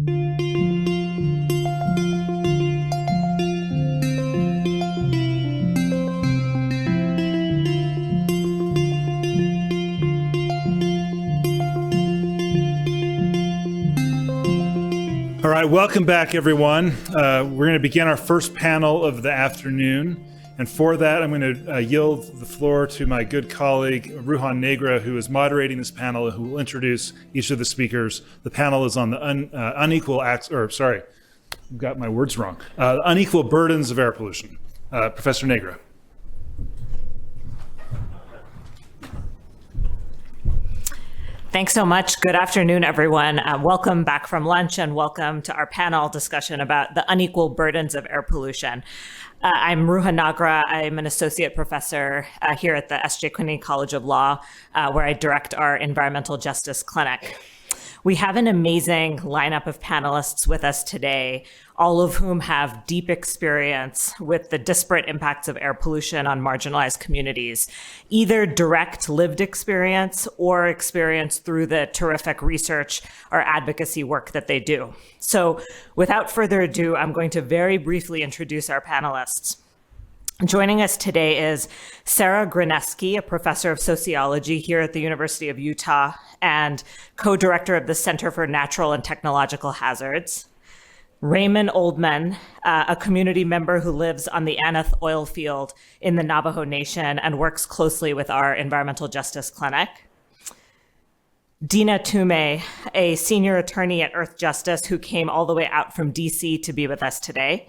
All right, welcome back, everyone. We're going to begin our first panel of the afternoon. And for that, I'm going to yield the floor to my good colleague, Ruhan Nagra, who is moderating this panel and who will introduce each of the speakers. The panel is on the unequal burdens of air pollution. Professor Nagra. Thanks so much. Good afternoon, everyone. Welcome back from lunch and welcome to our panel discussion about the unequal burdens of air pollution. I'm Ruhan Nagra. I'm an associate professor here at the S.J. Quinney College of Law, where I direct our environmental justice clinic. We have an amazing lineup of panelists with us today, all of whom have deep experience with the disparate impacts of air pollution on marginalized communities, either direct lived experience or experience through the terrific research or advocacy work that they do. So without further ado, I'm going to very briefly introduce our panelists. Joining us today is Sara Grineski, a professor of sociology here at the University of Utah and co-director of the Center for Natural and Technological Hazards. Raymond Oldman, a community member who lives on the Aneth oil field in the Navajo Nation and works closely with our environmental justice clinic. Deena Tumeh, a senior attorney at Earthjustice who came all the way out from DC to be with us today.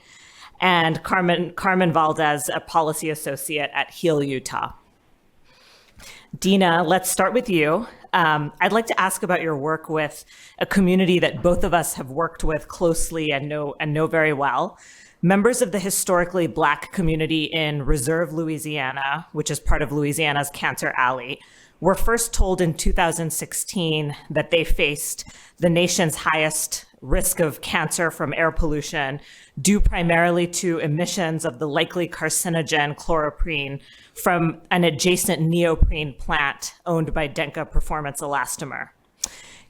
And Carmen Valdez, a policy associate at Heal Utah. Deena, let's start with you. I'd like to ask about your work with a community that both of us have worked with closely and know very well. Members of the historically Black community in Reserve, Louisiana, which is part of Louisiana's Cancer Alley, were first told in 2016 that they faced the nation's highest risk of cancer from air pollution due primarily to emissions of the likely carcinogen chloroprene from an adjacent neoprene plant owned by Denka Performance Elastomer.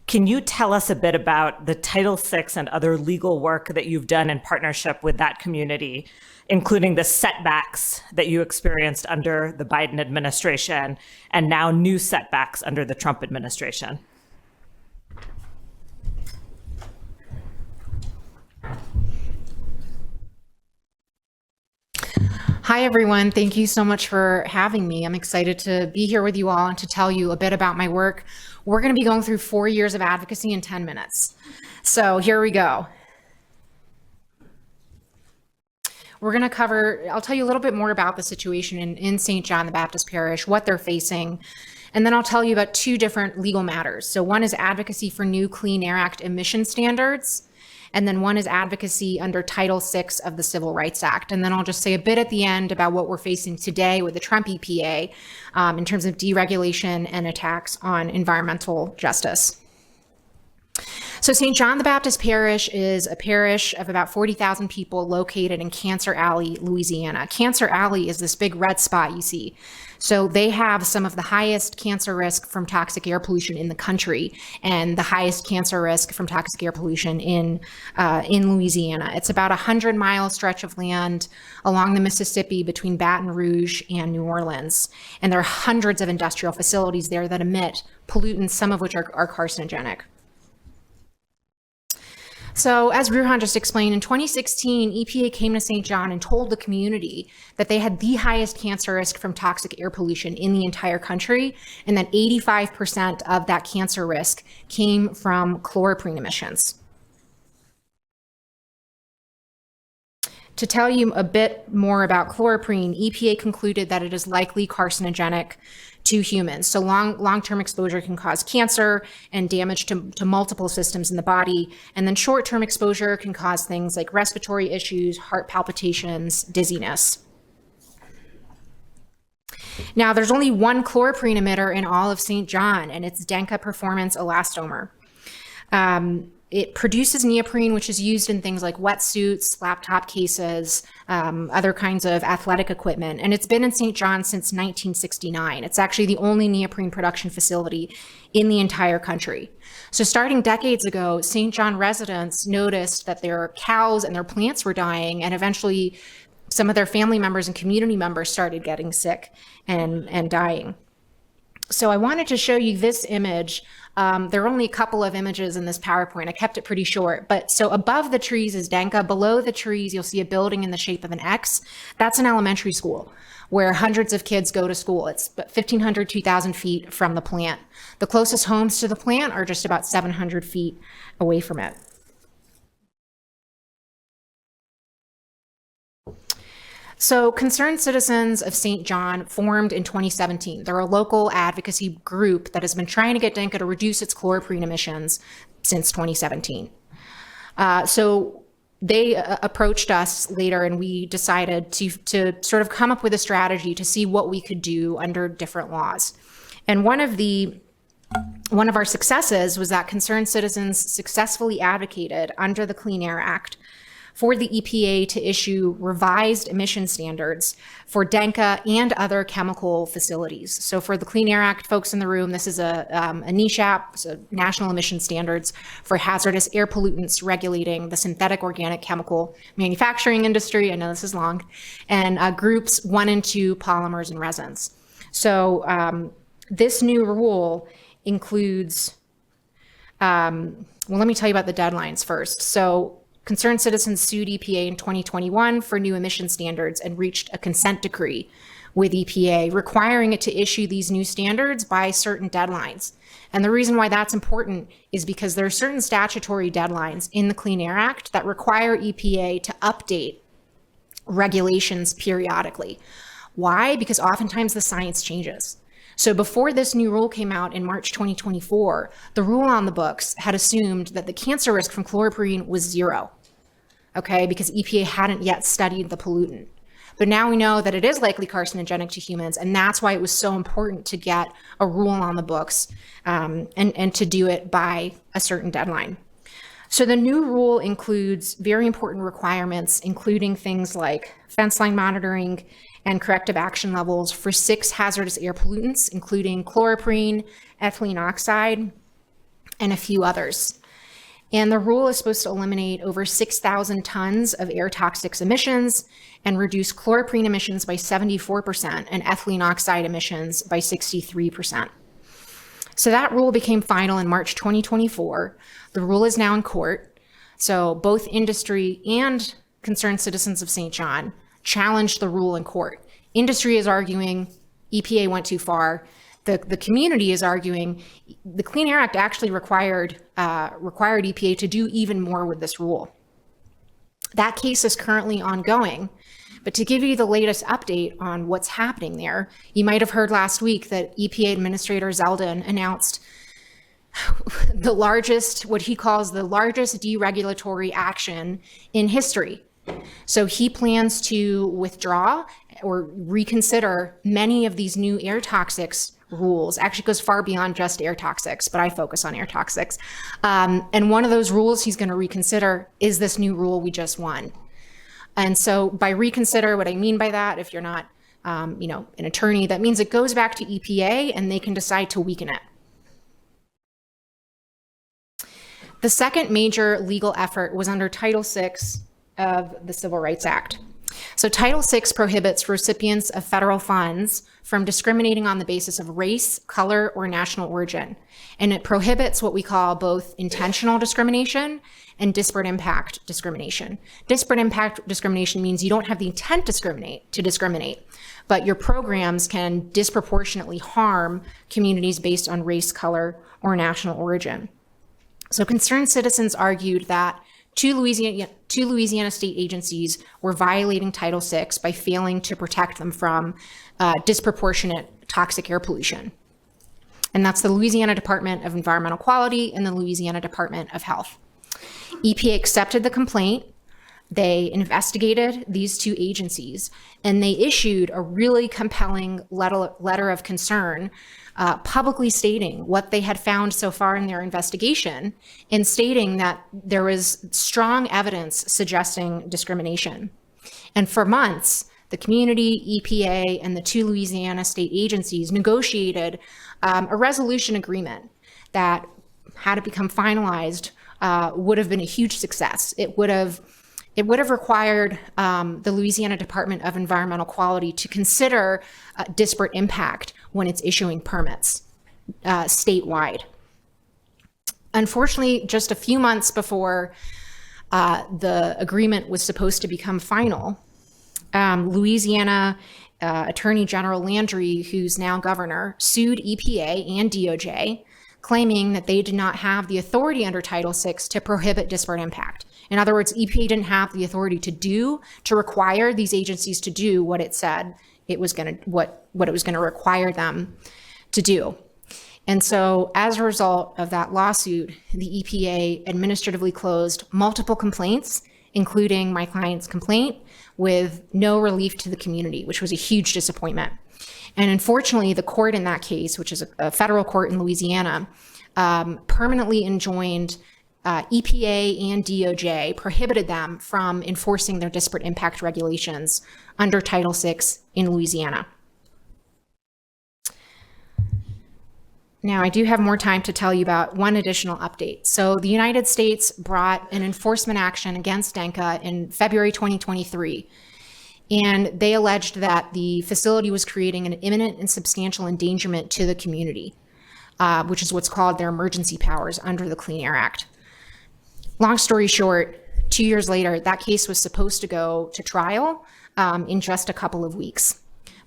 Can you tell us a bit about the Title VI and other legal work that you've done in partnership with that community, including the setbacks that you experienced under the Biden administration and now new setbacks under the Trump administration? Hi, everyone. Thank you so much for having me. I'm excited to be here with you all and to tell you a bit about my work. We're going to be going through 4 years of advocacy in 10 minutes. So here we go. We're going to cover, I'll tell you a little bit more about the situation in St. John the Baptist Parish, what they're facing, and then I'll tell you about two different legal matters. So one is advocacy for new Clean Air Act emission standards, and then one is advocacy under Title VI of the Civil Rights Act. And then I'll just say a bit at the end about what we're facing today with the Trump EPA in terms of deregulation and attacks on environmental justice. So St. John the Baptist Parish is a parish of about 40,000 people located in Cancer Alley, Louisiana. Cancer Alley is this big red spot you see. So they have some of the highest cancer risk from toxic air pollution in the country and the highest cancer risk from toxic air pollution in Louisiana. It's about a 100-mile stretch of land along the Mississippi between Baton Rouge and New Orleans. And there are hundreds of industrial facilities there that emit pollutants, some of which are carcinogenic. So as Ruhan just explained, in 2016, EPA came to St. John and told the community that they had the highest cancer risk from toxic air pollution in the entire country, and that 85% of that cancer risk came from chloroprene emissions. To tell you a bit more about chloroprene, EPA concluded that it is likely carcinogenic to humans. So long-term exposure can cause cancer and damage to multiple systems in the body. And then short-term exposure can cause things like respiratory issues, heart palpitations, dizziness. Now, there's only one chloroprene emitter in all of St. John, and it's Denka Performance Elastomer. it produces neoprene, which is used in things like wetsuits, laptop cases, other kinds of athletic equipment. And it's been in St. John since 1969. It's actually the only neoprene production facility in the entire country. So starting decades ago, St. John residents noticed that their cows and their plants were dying, and eventually some of their family members and community members started getting sick and dying. So I wanted to show you this image. There are only a couple of images in this PowerPoint. I kept it pretty short. But so above the trees is Denka. Below the trees, you'll see a building in the shape of an X. That's an elementary school where hundreds of kids go to school. It's 1,500, 2,000 feet from the plant. The closest homes to the plant are just about 700 feet away from it. So Concerned Citizens of St. John formed in 2017. They're a local advocacy group that has been trying to get Denka to reduce its chloroprene emissions since 2017. So they approached us later, and we decided to sort of come up with a strategy to see what we could do under different laws. And one of our successes was that Concerned Citizens successfully advocated under the Clean Air Act for the EPA to issue revised emission standards for Denka and other chemical facilities. So for the Clean Air Act folks in the room, this is a NESHAP, so National Emission Standards for Hazardous Air Pollutants regulating the synthetic organic chemical manufacturing industry. I know this is long. And groups 1 and 2, polymers and resins. So this new rule includes, well, let me tell you about the deadlines first. So Concerned Citizens sued EPA in 2021 for new emission standards and reached a consent decree with EPA requiring it to issue these new standards by certain deadlines. And the reason why that's important is because there are certain statutory deadlines in the Clean Air Act that require EPA to update regulations periodically. Why? Because oftentimes the science changes. So before this new rule came out in March 2024, the rule on the books had assumed that the cancer risk from chloroprene was 0, okay, because EPA hadn't yet studied the pollutant. But now we know that it is likely carcinogenic to humans, and that's why it was so important to get a rule on the books and to do it by a certain deadline. So the new rule includes very important requirements, including things like fence line monitoring and corrective action levels for 6 hazardous air pollutants, including chloroprene, ethylene oxide, and a few others. And the rule is supposed to eliminate over 6,000 tons of air toxics emissions and reduce chloroprene emissions by 74% and ethylene oxide emissions by 63%. So that rule became final in March 2024. The rule is now in court. So both industry and Concerned Citizens of St. John challenged the rule in court. Industry is arguing EPA went too far. The community is arguing the Clean Air Act actually required EPA to do even more with this rule. That case is currently ongoing. But to give you the latest update on what's happening there, you might have heard last week that EPA Administrator Zeldin announced the largest, what he calls the largest deregulatory action in history. So he plans to withdraw or reconsider many of these new air toxics rules. Actually goes far beyond just air toxics, but I focus on air toxics. And one of those rules he's going to reconsider is this new rule we just won. And so by reconsider, what I mean by that, if you're not an attorney, that means it goes back to EPA and they can decide to weaken it. The second major legal effort was under Title VI of the Civil Rights Act. So Title VI prohibits recipients of federal funds from discriminating on the basis of race, color, or national origin. And it prohibits what we call both intentional discrimination and disparate impact discrimination. Disparate impact discrimination means you don't have the intent to discriminate, but your programs can disproportionately harm communities based on race, color, or national origin. So Concerned Citizens argued that two Louisiana state agencies were violating Title VI by failing to protect them from disproportionate toxic air pollution. And that's the Louisiana Department of Environmental Quality and the Louisiana Department of Health. EPA accepted the complaint. They investigated these two agencies, and they issued a really compelling letter of concern, publicly stating what they had found so far in their investigation and stating that there was strong evidence suggesting discrimination. And for months, the community, EPA, and the two Louisiana state agencies negotiated a resolution agreement that, had it become finalized, would have been a huge success. It would have required the Louisiana Department of Environmental Quality to consider disparate impact when it's issuing permits statewide. Unfortunately, just a few months before the agreement was supposed to become final, Louisiana Attorney General Landry, who's now governor, sued EPA and DOJ, claiming that they did not have the authority under Title VI to prohibit disparate impact. In other words, EPA didn't have the authority to require these agencies to do what it said it was going to, what it was going to require them to do. And so as a result of that lawsuit, the EPA administratively closed multiple complaints, including my client's complaint, with no relief to the community, which was a huge disappointment. And unfortunately, the court in that case, which is a federal court in Louisiana, permanently enjoined EPA and DOJ, prohibited them from enforcing their disparate impact regulations under Title VI in Louisiana. Now, I do have more time to tell you about one additional update. So the United States brought an enforcement action against DENCA in February 2023. And they alleged that the facility was creating an imminent and substantial endangerment to the community, which is what's called their emergency powers under the Clean Air Act. Long story short, 2 years later, that case was supposed to go to trial in just a couple of weeks.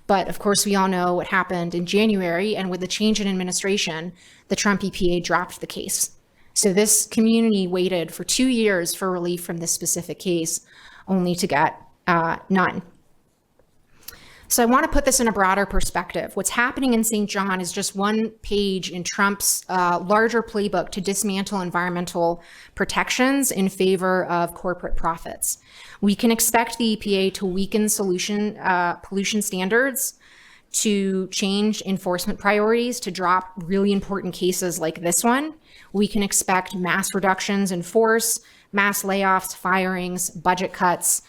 But of course, we all know what happened in January, and with the change in administration, the Trump EPA dropped the case. So this community waited for 2 years for relief from this specific case, only to get none. So I want to put this in a broader perspective. What's happening in St. John is just one page in Trump's larger playbook to dismantle environmental protections in favor of corporate profits. We can expect the EPA to weaken pollution standards, to change enforcement priorities, to drop really important cases like this one. We can expect mass reductions in force, mass layoffs, firings, budget cuts.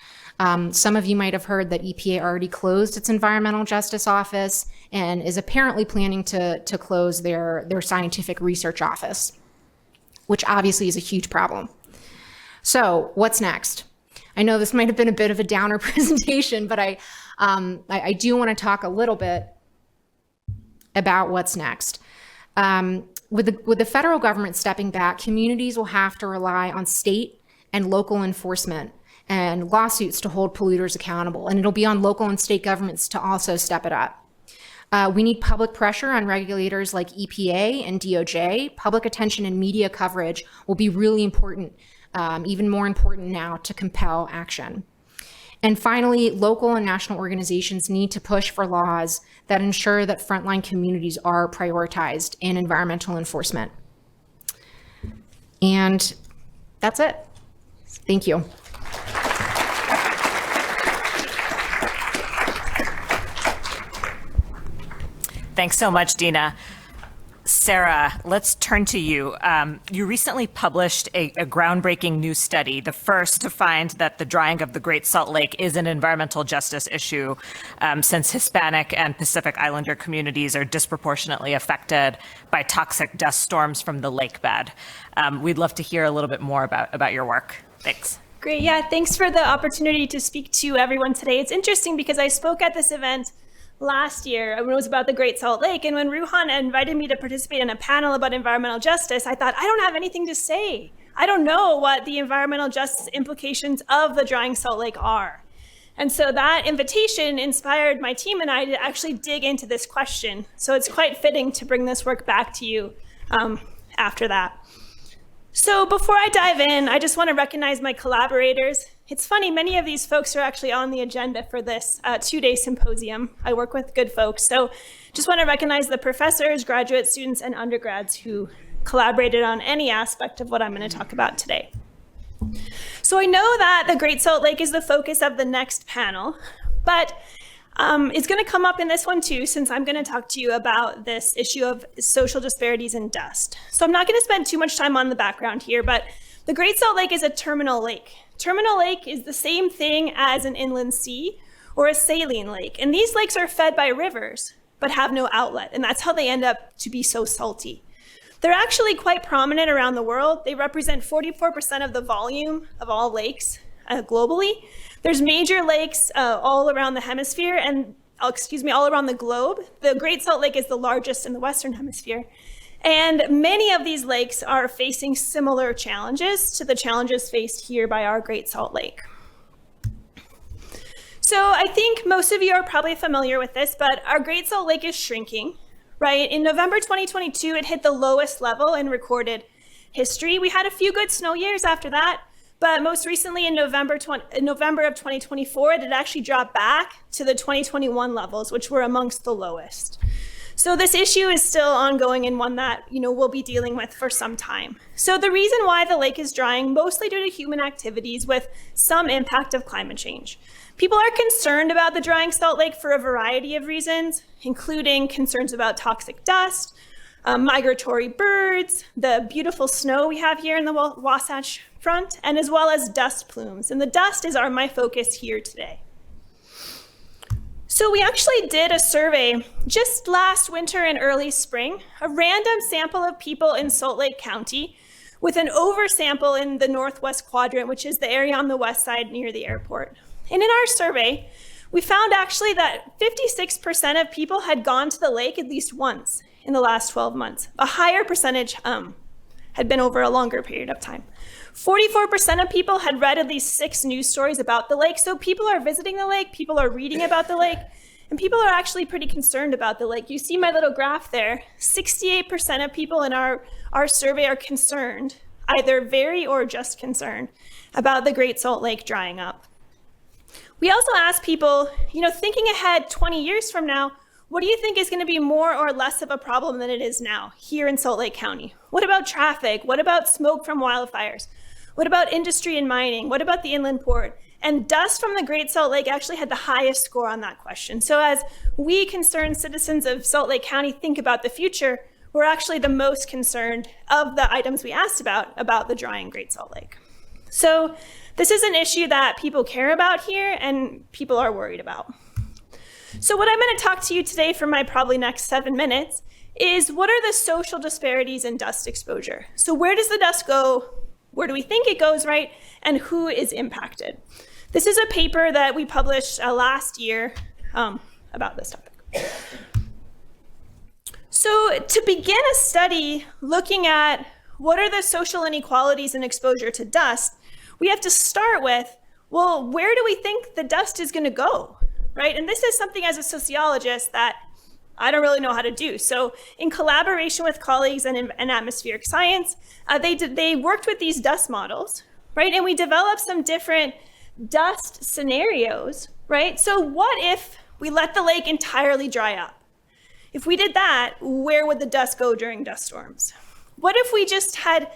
Some of you might have heard that EPA already closed its environmental justice office and is apparently planning to close their scientific research office, which obviously is a huge problem. So what's next? I know this might have been a bit of a downer presentation, but I do want to talk a little bit about what's next. With the federal government stepping back, communities will have to rely on state and local enforcement and lawsuits to hold polluters accountable. And it'll be on local and state governments to also step it up. We need public pressure on regulators like EPA and DOJ. Public attention and media coverage will be really important, even more important now, to compel action. And finally, local and national organizations need to push for laws that ensure that frontline communities are prioritized in environmental enforcement. And that's it. Thank you. Thanks so much, Deena. Sara, let's turn to you. You recently published a groundbreaking new study, the first to find that the drying of the Great Salt Lake is an environmental justice issue, since Hispanic and Pacific Islander communities are disproportionately affected by toxic dust storms from the lake bed. We'd love to hear a little bit more about your work. Thanks. Great. Yeah, thanks for the opportunity to speak to everyone today. It's interesting because I spoke at this event last year when it was about the Great Salt Lake, and when Ruhan invited me to participate in a panel about environmental justice, I thought, I don't have anything to say. I don't know what the environmental justice implications of the drying Salt Lake are. And so that invitation inspired my team and I to actually dig into this question. So it's quite fitting to bring this work back to you after that. So before I dive in, I just want to recognize my collaborators. It's funny, many of these folks are actually on the agenda for this two-day symposium. I work with good folks. So just want to recognize the professors, graduate students, and undergrads who collaborated on any aspect of what I'm going to talk about today. So I know that the Great Salt Lake is the focus of the next panel, but it's going to come up in this one too, since I'm going to talk to you about this issue of social disparities in dust. So I'm not going to spend too much time on the background here, but the Great Salt Lake is a terminal lake. Terminal lake is the same thing as an inland sea or a saline lake. And these lakes are fed by rivers, but have no outlet. And that's how they end up to be so salty. They're actually quite prominent around the world. They represent 44% of the volume of all lakes globally. There's major lakes all around the hemisphere and, all around the globe. The Great Salt Lake is the largest in the Western Hemisphere. And many of these lakes are facing similar challenges to the challenges faced here by our Great Salt Lake. So I think most of you are probably familiar with this, but our Great Salt Lake is shrinking, right? In November 2022, it hit the lowest level in recorded history. We had a few good snow years after that, but most recently in November of 2024, it had actually dropped back to the 2021 levels, which were amongst the lowest. So this issue is still ongoing and one that we'll be dealing with for some time. So the reason why the lake is drying, mostly due to human activities with some impact of climate change. People are concerned about the drying Salt Lake for a variety of reasons, including concerns about toxic dust, migratory birds, the beautiful snow we have here in the Wasatch Front, and as well as dust plumes. And the dust is my focus here today. So we actually did a survey just last winter and early spring, a random sample of people in Salt Lake County with an oversample in the northwest quadrant, which is the area on the west side near the airport. And in our survey, we found actually that 56% of people had gone to the lake at least once in the last 12 months. A higher percentage had been over a longer period of time. 44% of people had read at least 6 news stories about the lake. So people are visiting the lake, people are reading about the lake, and people are actually pretty concerned about the lake. You see my little graph there. 68% of people in our survey are concerned, either very or just concerned, about the Great Salt Lake drying up. We also asked people, thinking ahead 20 years from now, what do you think is going to be more or less of a problem than it is now here in Salt Lake County? What about traffic? What about smoke from wildfires? What about industry and mining? What about the inland port? And dust from the Great Salt Lake actually had the highest score on that question. So as we concerned citizens of Salt Lake County think about the future, we're actually the most concerned of the items we asked about the drying Great Salt Lake. So this is an issue that people care about here and people are worried about. So what I'm going to talk to you today for my probably next 7 minutes is what are the social disparities in dust exposure? So where does the dust go? Where do we think it goes, right? And who is impacted? This is a paper that we published last year about this topic. So to begin a study looking at what are the social inequalities in exposure to dust, we have to start with, well, where do we think the dust is going to go, right? And this is something as a sociologist that I don't really know how to do. So in collaboration with colleagues in atmospheric science, they worked with these dust models, right? And we developed some different dust scenarios, right? So what if we let the lake entirely dry up? If we did that, where would the dust go during dust storms? What if we just had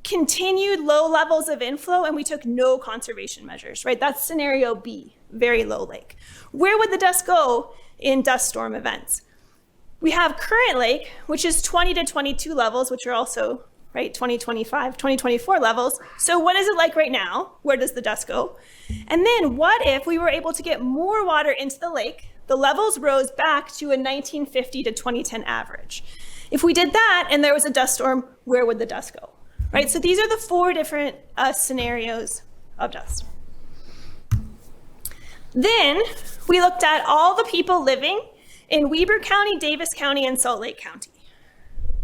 continued low levels of inflow and we took no conservation measures, right? That's scenario B, very low lake. Where would the dust go in dust storm events? We have current lake, which is 20 to 22 levels, which are also, right, 2025, 2024 levels. So what is it like right now? Where does the dust go? And then what if we were able to get more water into the lake? The levels rose back to a 1950 to 2010 average. If we did that and there was a dust storm, where would the dust go? Right, so these are the 4 different scenarios of dust. Then we looked at all the people living in Weber County, Davis County, and Salt Lake County.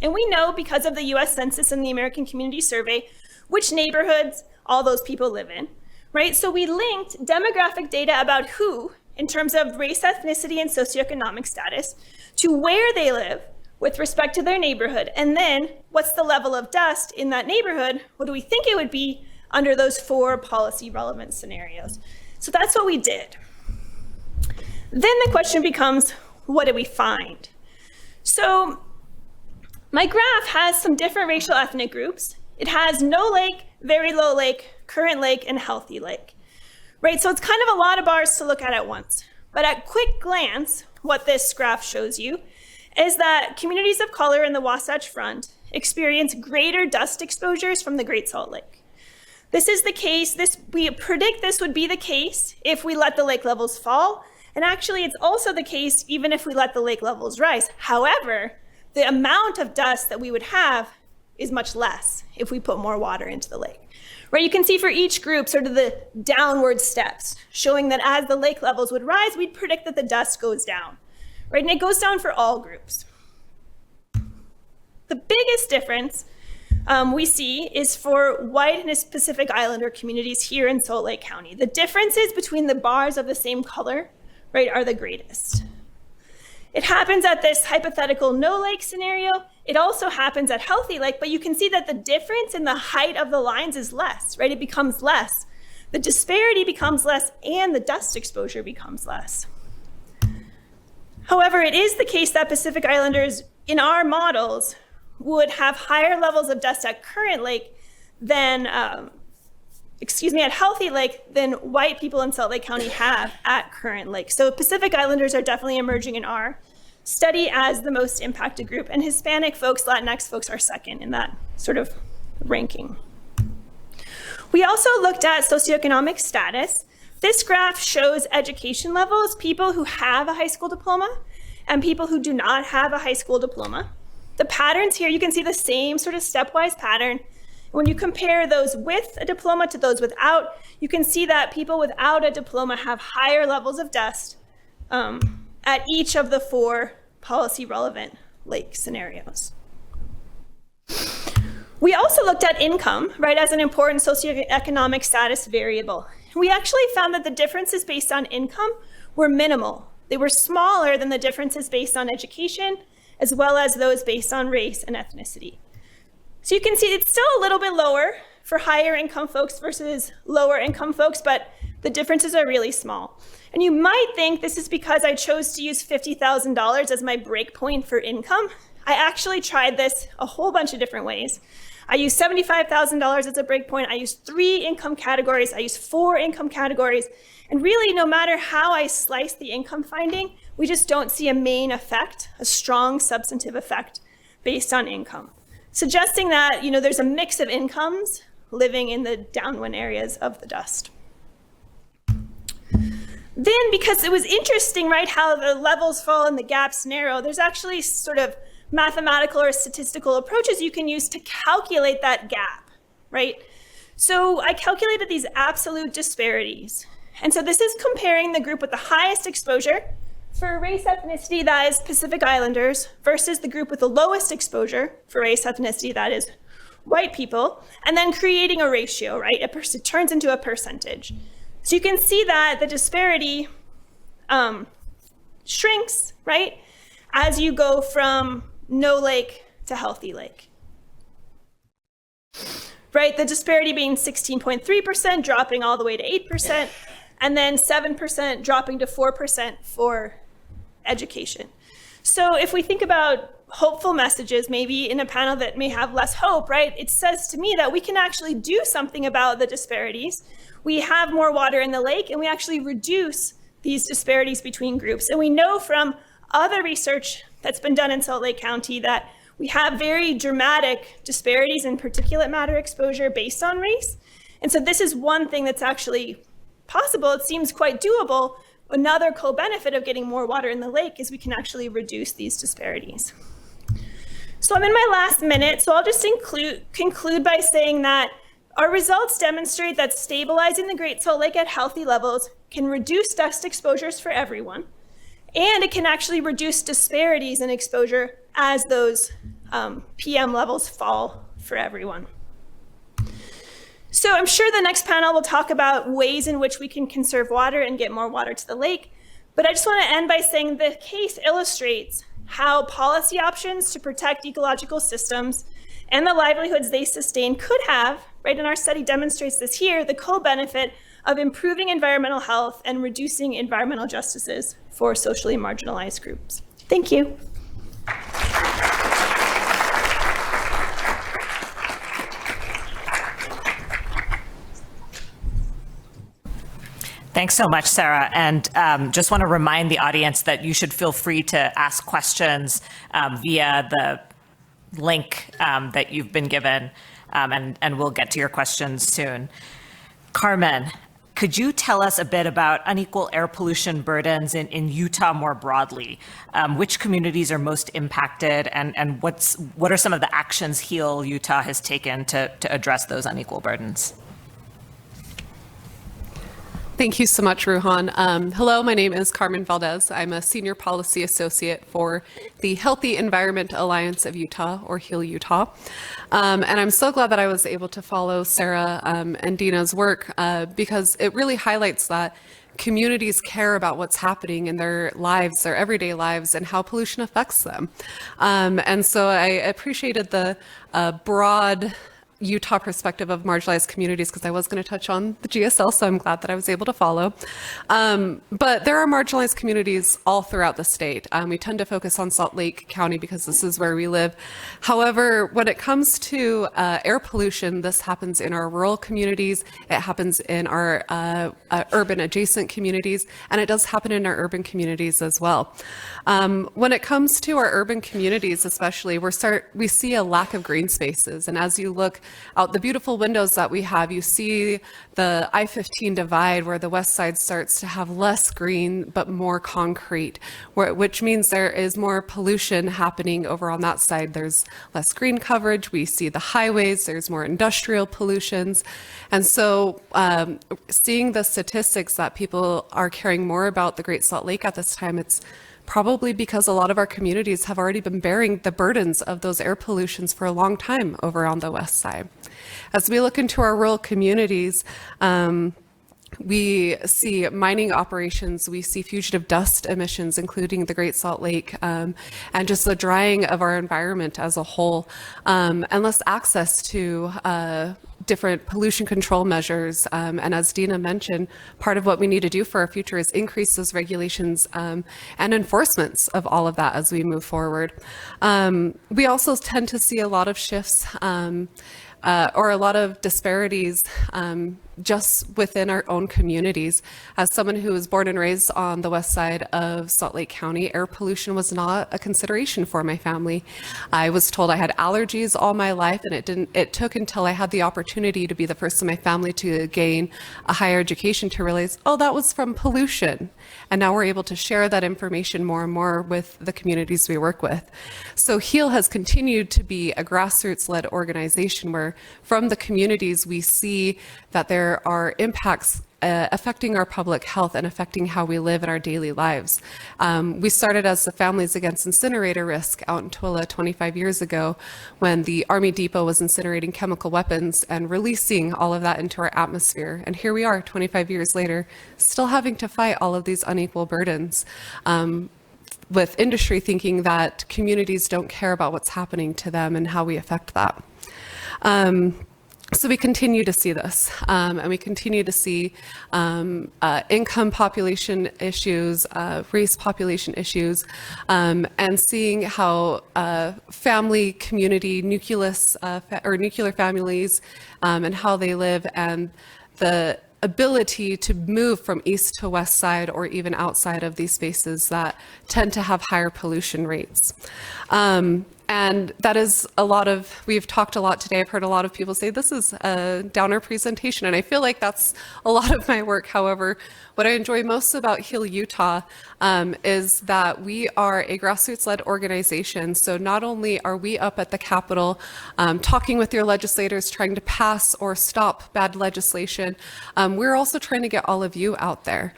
And we know because of the US Census and the American Community Survey, which neighborhoods all those people live in, right? So we linked demographic data about who, in terms of race, ethnicity, and socioeconomic status, to where they live with respect to their neighborhood. And then what's the level of dust in that neighborhood? What do we think it would be under those 4 policy relevant scenarios? So that's what we did. Then the question becomes, what did we find? So my graph has some different racial ethnic groups It has no lake, very low lake, current lake, and healthy lake, right? So it's kind of a lot of bars to look at once. But at quick glance, what this graph shows you is that communities of color in the Wasatch Front experience greater dust exposures from the Great Salt Lake. This is the case, we predict this would be the case if we let the lake levels fall. And actually, it's also the case even if we let the lake levels rise. However, the amount of dust that we would have is much less if we put more water into the lake. Right, you can see for each group sort of the downward steps, showing that as the lake levels would rise, we'd predict that the dust goes down. Right, and it goes down for all groups. The biggest difference we see is for white and Pacific Islander communities here in Salt Lake County. The differences between the bars of the same color, right, are the greatest. It happens at this hypothetical no lake scenario. It also happens at healthy lake, but you can see that the difference in the height of the lines is less, right? It becomes less. The disparity becomes less and the dust exposure becomes less. However, it is the case that Pacific Islanders in our models would have higher levels of dust at current lake than, at healthy lake than white people in Salt Lake County have at current lake. So Pacific Islanders are definitely emerging in our study as the most impacted group, and Hispanic folks, Latinx folks are second in that sort of ranking. We also looked at socioeconomic status. This graph shows education levels, people who have a high school diploma and people who do not have a high school diploma. The patterns here, you can see the same sort of stepwise pattern. When you compare those with a diploma to those without, you can see that people without a diploma have higher levels of dust at each of the 4 policy relevant lake scenarios. We also looked at income, right, as an important socioeconomic status variable. We actually found that the differences based on income were minimal. They were smaller than the differences based on education, as well as those based on race and ethnicity. So you can see it's still a little bit lower for higher income folks versus lower income folks, but the differences are really small. And you might think this is because I chose to use $50,000 as my breakpoint for income. I actually tried this a whole bunch of different ways. I used $75,000 as a breakpoint. I used 3 income categories. I used 4 income categories. And really, no matter how I slice the income finding, we just don't see a main effect, a strong substantive effect based on income, suggesting that there's a mix of incomes living in the downwind areas of the dust. Then, because it was interesting, right, how the levels fall and the gaps narrow, there's actually sort of mathematical or statistical approaches you can use to calculate that gap, right? So I calculated these absolute disparities. And so this is comparing the group with the highest exposure for race ethnicity, that is Pacific Islanders, versus the group with the lowest exposure for race ethnicity, that is white people, and then creating a ratio, right? It turns into a percentage. So you can see that the disparity shrinks, right, as you go from no lake to healthy lake. Right, the disparity being 16.3%, dropping all the way to 8%, and then 7% dropping to 4% for education. So if we think about hopeful messages, maybe in a panel that may have less hope, right, it says to me that we can actually do something about the disparities. We have more water in the lake, and we actually reduce these disparities between groups. And we know from other research that's been done in Salt Lake County that we have very dramatic disparities in particulate matter exposure based on race. And so this is one thing that's actually possible. It seems quite doable. Another co-benefit of getting more water in the lake is we can actually reduce these disparities. So I'm in my last minute, so I'll just conclude by saying that our results demonstrate that stabilizing the Great Salt Lake at healthy levels can reduce dust exposures for everyone, and it can actually reduce disparities in exposure as those PM levels fall for everyone. So I'm sure the next panel will talk about ways in which we can conserve water and get more water to the lake. But I just want to end by saying the case illustrates how policy options to protect ecological systems and the livelihoods they sustain could have, right, and our study demonstrates this here, the co-benefit of improving environmental health and reducing environmental justices for socially marginalized groups. Thank you. Thanks so much, Sara. And just want to remind the audience that you should feel free to ask questions via the link that you've been given, and we'll get to your questions soon. Carmen, could you tell us a bit about unequal air pollution burdens in Utah more broadly? Which communities are most impacted, and what are some of the actions HEAL Utah has taken to address those unequal burdens? Thank you so much, Ruhan. Hello, my name is Carmen Valdez. I'm a Senior Policy Associate for the Healthy Environment Alliance of Utah, or HEAL Utah. And I'm so glad that I was able to follow Sara and Deena's work because it really highlights that communities care about what's happening in their lives, their everyday lives, and how pollution affects them. And so I appreciated the broad Utah perspective of marginalized communities because I was going to touch on the GSL, so I'm glad that I was able to follow. But there are marginalized communities all throughout the state. We tend to focus on Salt Lake County because this is where we live. However, when it comes to air pollution, this happens in our rural communities, it happens in our urban adjacent communities, and it does happen in our urban communities as well. When it comes to our urban communities especially, we see a lack of green spaces, and as you look out the beautiful windows that we have, you see the I-15 divide where the west side starts to have less green but more concrete, which means there is more pollution happening over on that side. There's less green coverage. We see the highways. There's more industrial pollutions. And so seeing the statistics that people are caring more about the Great Salt Lake at this time, it's probably because a lot of our communities have already been bearing the burdens of those air pollutions for a long time over on the west side. As we look into our rural communities, we see mining operations, we see fugitive dust emissions, including the Great Salt Lake, and just the drying of our environment as a whole, and less access to different pollution control measures. And as Deena mentioned, part of what we need to do for our future is increase those regulations and enforcements of all of that as we move forward. We also tend to see a lot of shifts or a lot of disparities just within our own communities. As someone who was born and raised on the west side of Salt Lake County, air pollution was not a consideration for my family. I was told I had allergies all my life, and it took until I had the opportunity to be the first in my family to gain a higher education to realize, oh, that was from pollution. And now we're able to share that information more and more with the communities we work with. So HEAL has continued to be a grassroots-led organization where from the communities we see that there are impacts affecting our public health and affecting how we live in our daily lives. We started as the Families Against Incinerator Risk out in Tooele 25 years ago when the Army Depot was incinerating chemical weapons and releasing all of that into our atmosphere. And here we are 25 years later, still having to fight all of these unequal burdens. With industry thinking that communities don't care about what's happening to them and how we affect that. So we continue to see this, and we continue to see income population issues, race population issues, and seeing how family, community, nucleus, or nuclear families, and how they live, and the ability to move from east to west side or even outside of these spaces that tend to have higher pollution rates. And that is we've talked a lot today. I've heard a lot of people say this is a downer presentation, and I feel like that's a lot of my work. However, what I enjoy most about HEAL Utah is that we are a grassroots-led organization. So not only are we up at the Capitol talking with your legislators, trying to pass or stop bad legislation, we're also trying to get all of you out there.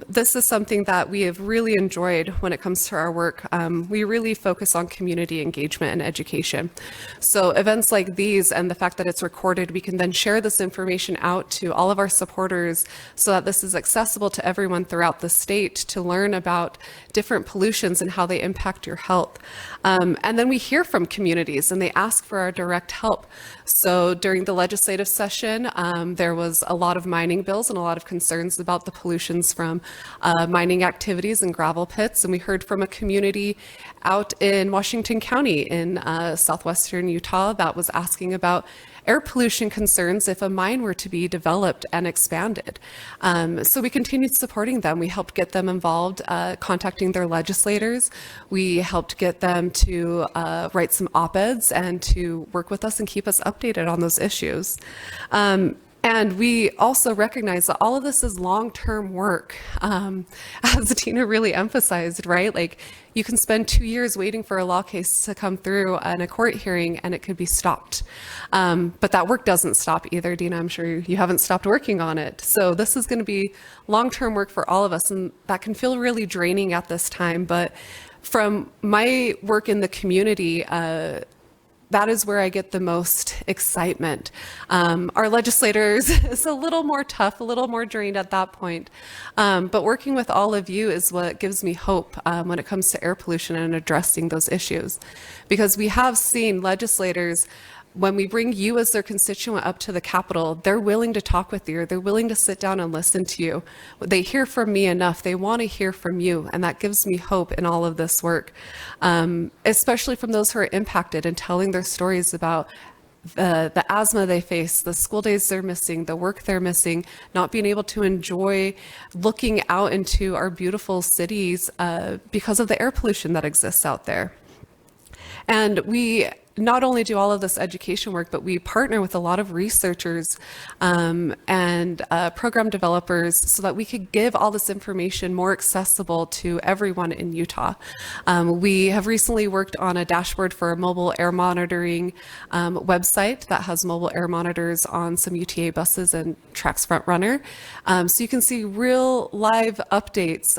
This is something that we have really enjoyed when it comes to our work. We really focus on community engagement and education. So events like these and the fact that it's recorded, we can then share this information out to all of our supporters so that this is accessible to everyone throughout the state to learn about different pollutions and how they impact your health. And then we hear from communities and they ask for our direct help. So during the legislative session, there was a lot of mining bills and a lot of concerns about the pollutions from mining activities and gravel pits. And we heard from a community out in Washington County in southwestern Utah that was asking about air pollution concerns if a mine were to be developed and expanded. So we continued supporting them. We helped get them involved, contacting their legislators. We helped get them to write some op-eds and to work with us and keep us updated on those issues. And we also recognize that all of this is long-term work, as Deena really emphasized, right? Like, you can spend 2 years waiting for a law case to come through in a court hearing and it could be stopped. But that work doesn't stop either, Deena. I'm sure you haven't stopped working on it. So this is going to be long-term work for all of us, and that can feel really draining at this time. But from my work in the community, that is where I get the most excitement. Our legislators is a little more tough, a little more drained at that point. But working with all of you is what gives me hope when it comes to air pollution and addressing those issues. Because we have seen legislators, when we bring you as their constituent up to the Capitol, they're willing to talk with you. They're willing to sit down and listen to you. They hear from me enough. They want to hear from you. And that gives me hope in all of this work, especially from those who are impacted and telling their stories about the asthma they face, the school days they're missing, the work they're missing, not being able to enjoy looking out into our beautiful cities because of the air pollution that exists out there. And we not only do all of this education work, but we partner with a lot of researchers and program developers so that we could give all this information more accessible to everyone in Utah. We have recently worked on a dashboard for a mobile air monitoring website that has mobile air monitors on some UTA buses and Trax Front Runner. So you can see real live updates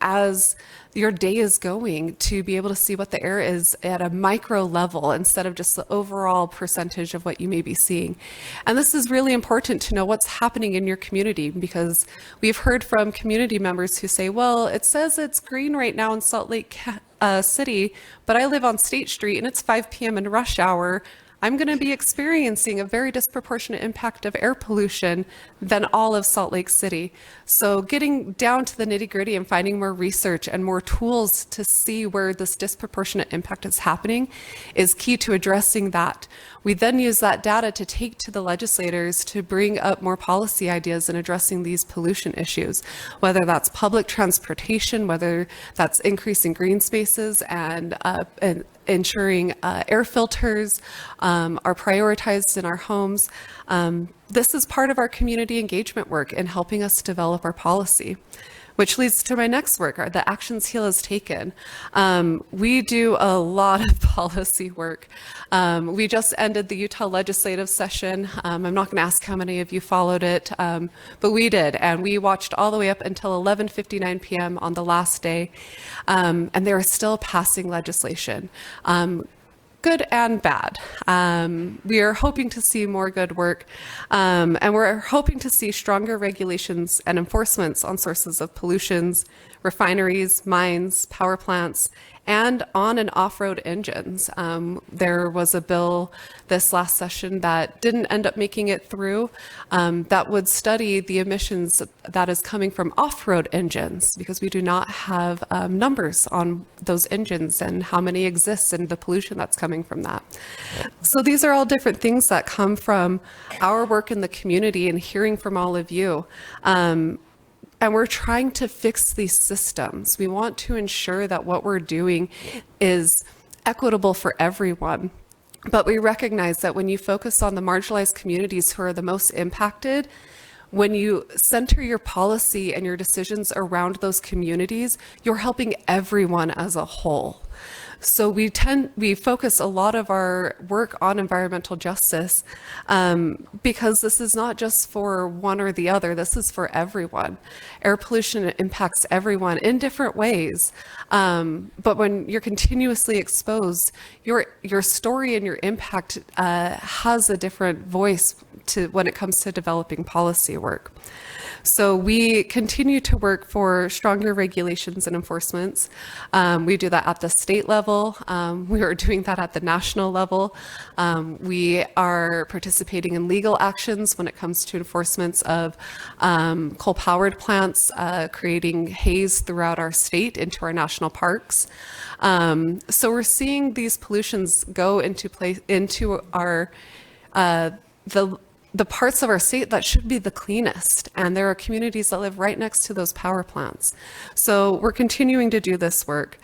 as your day is going, to be able to see what the air is at a micro level instead of just the overall percentage of what you may be seeing. And this is really important to know what's happening in your community, because we've heard from community members who say, well, it says it's green right now in Salt Lake City, but I live on State Street and it's 5 p.m. in rush hour. I'm going to be experiencing a very disproportionate impact of air pollution than all of Salt Lake City. So getting down to the nitty-gritty and finding more research and more tools to see where this disproportionate impact is happening is key to addressing that. We then use that data to take to the legislators to bring up more policy ideas in addressing these pollution issues, whether that's public transportation, whether that's increasing green spaces and ensuring air filters are prioritized in our homes. This is part of our community engagement work in helping us develop our policy, which leads to my next work, the actions HEAL has taken. We do a lot of policy work. We just ended the Utah legislative session. I'm not going to ask how many of you followed it, but we did, and we watched all the way up until 11:59 p.m. on the last day, and they were still passing legislation. Good and bad. We are hoping to see more good work, and we're hoping to see stronger regulations and enforcements on sources of pollutions, refineries, mines, power plants, and on and off-road engines. There was a bill this last session that didn't end up making it through that would study the emissions that is coming from off-road engines, because we do not have numbers on those engines and how many exist and the pollution that's coming from that. So these are all different things that come from our work in the community and hearing from all of you. And we're trying to fix these systems. We want to ensure that what we're doing is equitable for everyone. But we recognize that when you focus on the marginalized communities who are the most impacted, when you center your policy and your decisions around those communities, you're helping everyone as a whole. So we focus a lot of our work on environmental justice because this is not just for one or the other, this is for everyone. Air pollution impacts everyone in different ways. But when you're continuously exposed, your story and your impact has a different voice when it comes to developing policy work. So we continue to work for stronger regulations and enforcements. We do that at the state level. We are doing that at the national level. We are participating in legal actions when it comes to enforcements of coal-powered plants, creating haze throughout our state into our national parks. So we're seeing these pollutions go into our the parts of our state that should be the cleanest. And there are communities that live right next to those power plants. So we're continuing to do this work,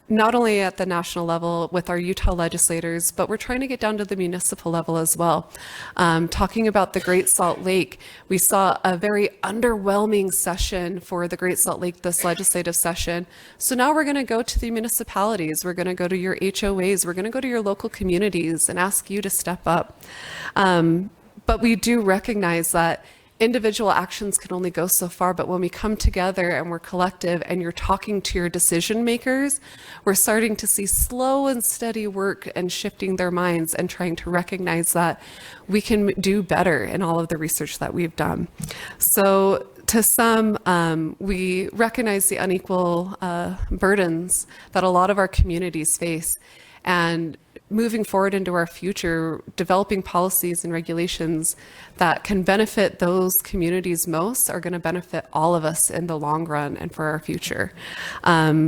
not only at the national level with our Utah legislators, but we're trying to get down to the municipal level as well. Talking about the Great Salt Lake, we saw a very underwhelming session for the Great Salt Lake this legislative session. So now we're going to go to the municipalities, we're going to go to your HOAs, we're going to go to your local communities and ask you to step up. But we do recognize that individual actions can only go so far, but when we come together and we're collective and you're talking to your decision makers, we're starting to see slow and steady work and shifting their minds and trying to recognize that we can do better in all of the research that we've done. So to some, we recognize the unequal burdens that a lot of our communities face, and moving forward into our future, developing policies and regulations that can benefit those communities most are going to benefit all of us in the long run and for our future.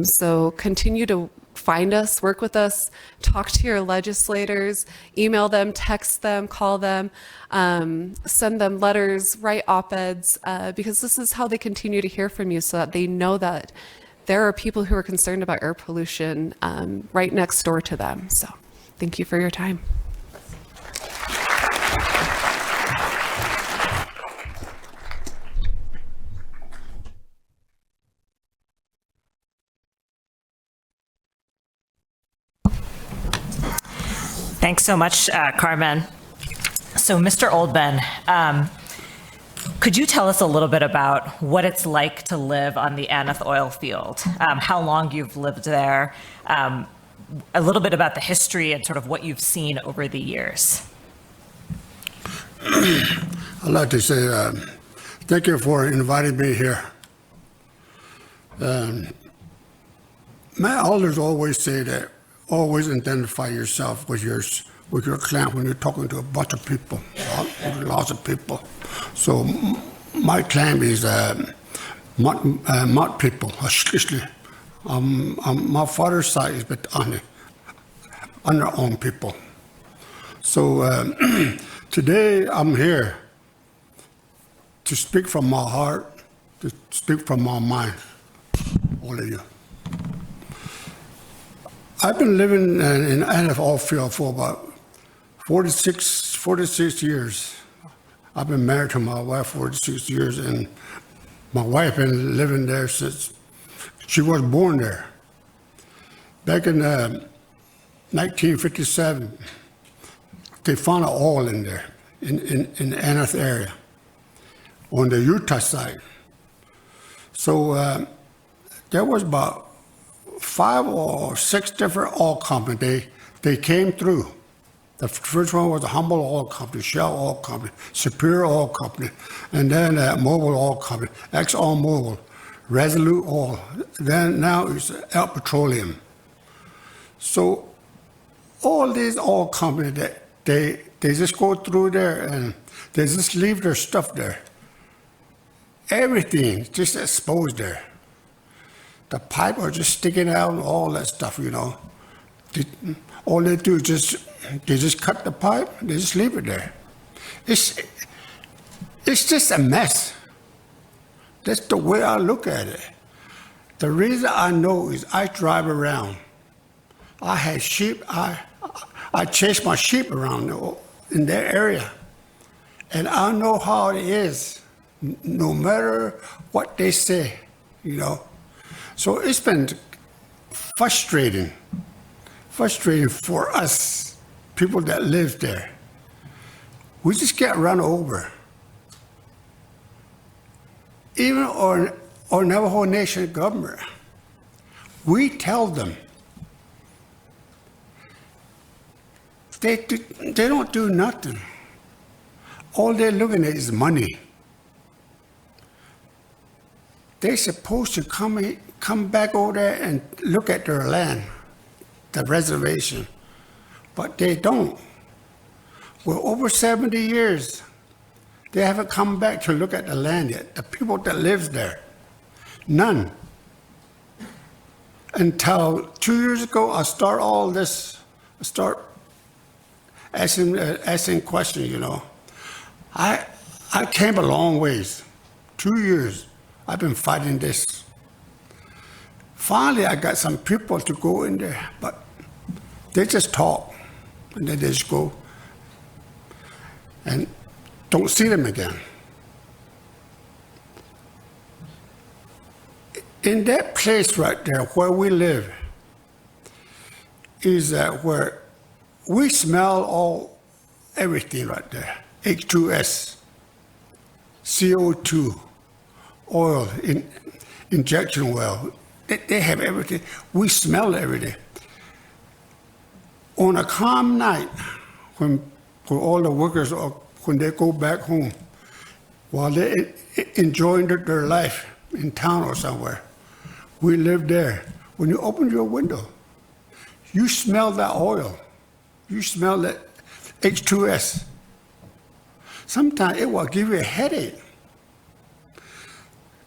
So continue to find us, work with us, talk to your legislators, email them, text them, call them, send them letters, write op-eds, because this is how they continue to hear from you, so that they know that there are people who are concerned about air pollution right next door to them. So thank you for your time. Thanks so much, Carmen. So, Mr. Oldman, could you tell us a little bit about what it's like to live on the Aneth oil field, how long you've lived there, a little bit about the history and sort of what you've seen over the years? I'd like to say thank you for inviting me here. My elders always say that always identify yourself with your clan when you're talking to a bunch of people, lots of people. So my clan is Mott people, especially. My father's side is on their own people. So today I'm here to speak from my heart, to speak from my mind, all of you. I've been living in Aneth oil field for about 46 years. I've been married to my wife 46 years, and my wife been living there since she was born there. Back in 1957, they found oil in there, in the Aneth area, on the Utah side. So there was about 5 or 6 different oil companies. They came through. The first one was the Humboldt Oil Company, Shell Oil Company, Superior Oil Company, and then Mobil Oil Company, ExxonMobil, Resolute Oil. Then now it's El Petroleum. So all these oil companies, they just go through there and they just leave their stuff there. Everything just exposed there. The pipe are just sticking out and all that stuff, you know. All they do is they just cut the pipe, they just leave it there. It's just a mess. That's the way I look at it. The reason I know is I drive around. I had sheep, I chase my sheep around in that area. And I know how it is, no matter what they say, you know. So it's been frustrating for us, people that live there. We just get run over. Even our Navajo Nation government, we tell them, they don't do nothing. All they're looking at is money. They're supposed to come back over there and look at their land, the reservation, but they don't. Well, over 70 years, they haven't come back to look at the land yet, the people that live there. None. Until 2 years ago, I start all this, asking questions, you know. I came a long ways. 2 years I've been fighting this. Finally, I got some people to go in there, but they just talk, and then they just go and don't see them again. In that place right there where we live is where we smell everything right there. H2S, CO2, oil, injection well. They have everything. We smell it every day. On a calm night, when all the workers, when they go back home, while they're enjoying their life in town or somewhere, we live there. When you open your window, you smell that oil. You smell that H2S. Sometimes it will give you a headache.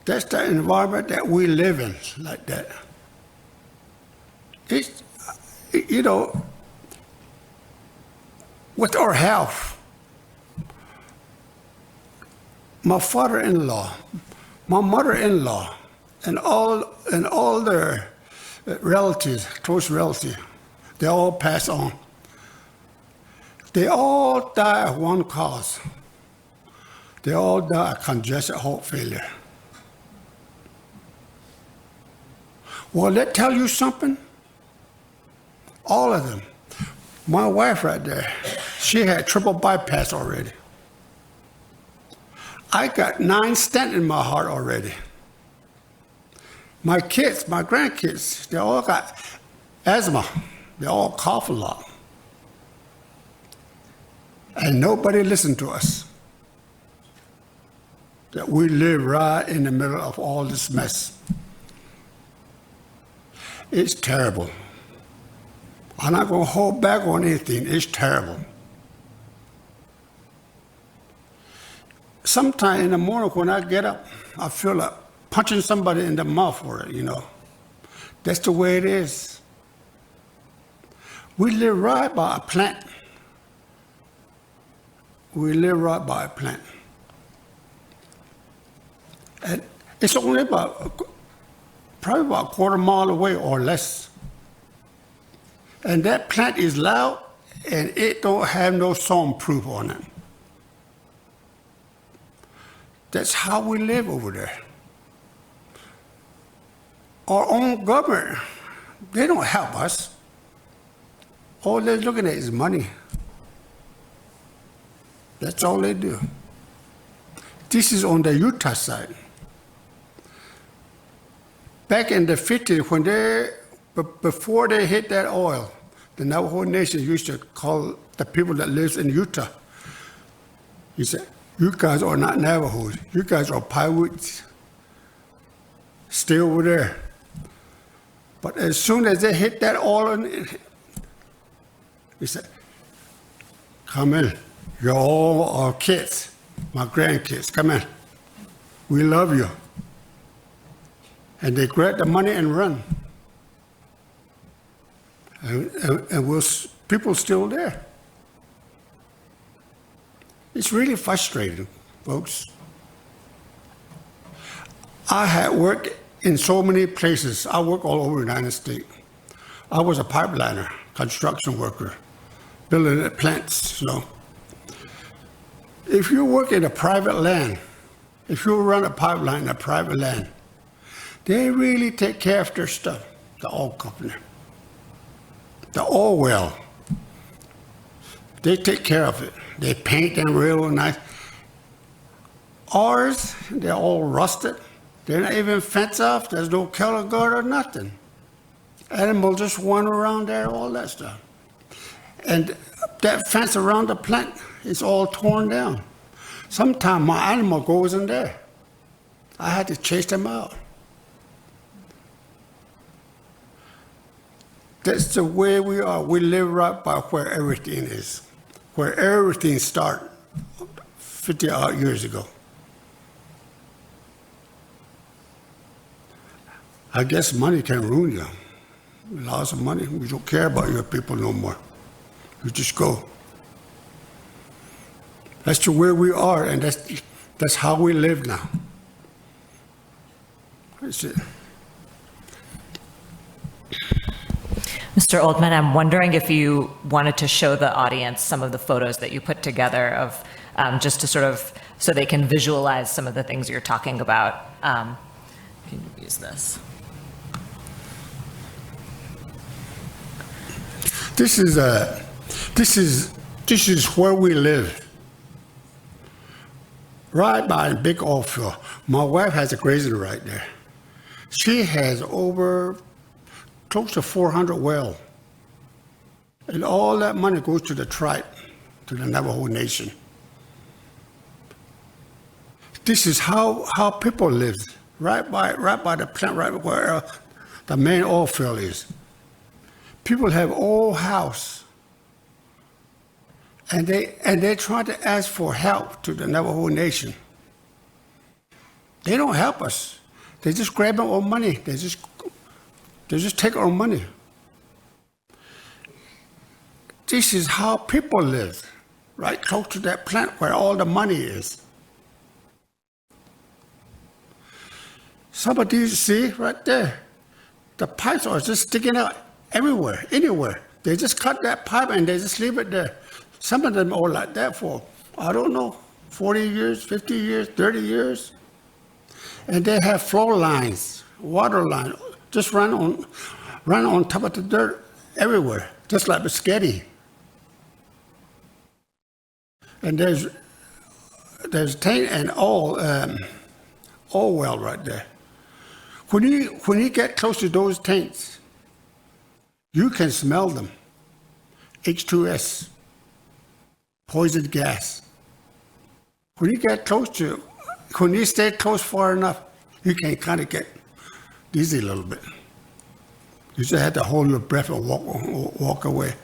That's the environment that we live in, like that. It's, you know, with our health, my father-in-law, my mother-in-law, and all their relatives, close relatives, they all pass on. They all die of one cause. They all die of congestive heart failure. Well, that tell you something? All of them. My wife right there, she had triple bypass already. I got 9 stents in my heart already. My kids, my grandkids, they all got asthma. They all cough a lot. And nobody listened to us. That we live right in the middle of all this mess. It's terrible. I'm not going to hold back on anything. It's terrible. Sometime in the morning when I get up, I feel like punching somebody in the mouth for it, you know. That's the way it is. We live right by a plant. We live right by a plant. And it's only probably about a quarter mile away or less. And that plant is loud and it don't have no soundproof on it. That's how we live over there. Our own government, they don't help us. All they're looking at is money. That's all they do. This is on the Utah side. Back in the 50s, when before they hit that oil, the Navajo Nation used to call the people that lives in Utah. He said, "You guys are not Navajos. You guys are Paiutes. Stay over there." But as soon as they hit that oil, he said, "Come in. You're all our kids, my grandkids. Come in. We love you." And they grab the money and run. And people still there. It's really frustrating, folks. I had worked in so many places. I worked all over the United States. I was a pipeliner, construction worker, building the plants, you know. If you work in a private land, if you run a pipeline in a private land, they really take care of their stuff, the oil company. The oil well, they take care of it. They paint them real nice. Ours, they're all rusted. They're not even fenced off. There's no color guard or nothing. Animals just wander around there, all that stuff. And that fence around the plant is all torn down. Sometimes my animal goes in there. I had to chase them out. That's the way we are. We live right by where everything is, where everything started 50-odd years ago. I guess money can ruin you. Lots of money. You don't care about your people no more. You just go. That's to where we are, and that's how we live now. That's it. Mr. Oldman, I'm wondering if you wanted to show the audience some of the photos that you put together of just to sort of so they can visualize some of the things you're talking about. Can you use this? This is where we live. Right by a big oil field. My wife has a grazing right there. She has over close to 400 wells. And all that money goes to the tribe, to the Navajo Nation. This is how people live, right by the plant, right where the main oil field is. People have old house, and they try to ask for help to the Navajo Nation. They don't help us. They just grab our money. They just take our money. This is how people live, right close to that plant where all the money is. Some of these, see, right there, the pipes are just sticking out everywhere, anywhere. They just cut that pipe and they just leave it there. Some of them are like that for, I don't know, 40 years, 50 years, 30 years. And they have flow lines, water lines, just run on top of the dirt everywhere, just like spaghetti. And there's tank and oil well right there. When you get close to those tanks, you can smell them. H2S, poison gas. When you stay close far enough, you can kind of get dizzy a little bit. You just have to hold your breath and walk away.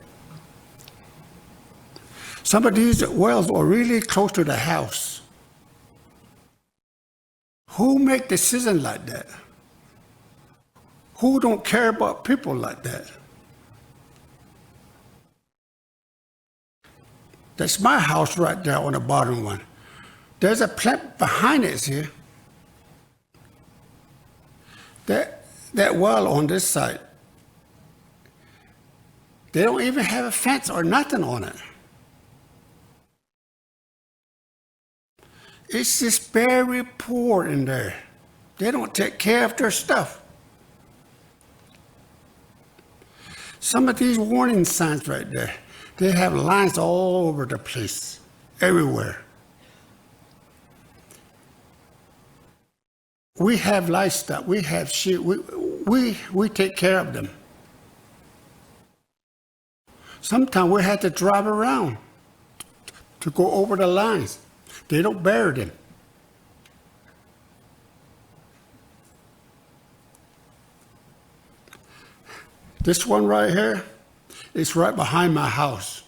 Some of these wells are really close to the house. Who make decisions like that? Who don't care about people like that? That's my house right there on the bottom one. There's a plant behind it here. That well on this side, they don't even have a fence or nothing on it. It's just very poor in there. They don't take care of their stuff. Some of these warning signs right there, they have lines all over the place, everywhere. We have livestock, we have sheep, we take care of them. Sometimes we have to drive around to go over the lines. They don't bury them. This one right here is right behind my house.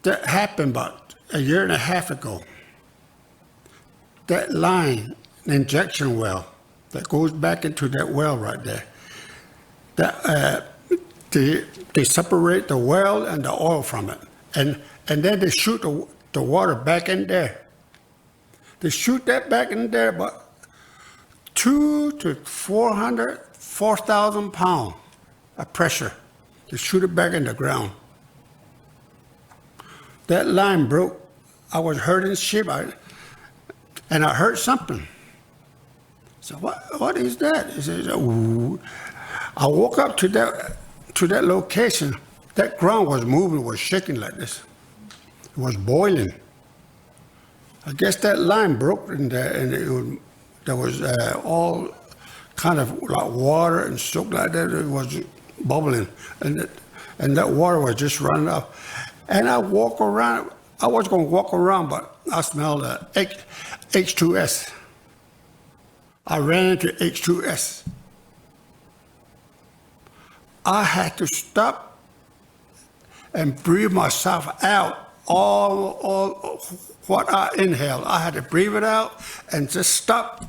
That happened about a year and a half ago. That line, the injection well, that goes back into that well right there, they separate the well and the oil from it. And then they shoot the water back in there. They shoot that back in there about 200 to 4,000 pounds of pressure. They shoot it back in the ground. That line broke. I was herding sheep, and I heard something. So what is that? It says, ooh. I woke up to that location. That ground was moving, was shaking like this. It was boiling. I guess that line broke in there, and there was all kind of like water and stuff like that. It was bubbling, and that water was just running up. And I walk around. I was going to walk around, but I smelled H2S. I ran into H2S. I had to stop and breathe myself out. All what I inhaled, I had to breathe it out and just stop.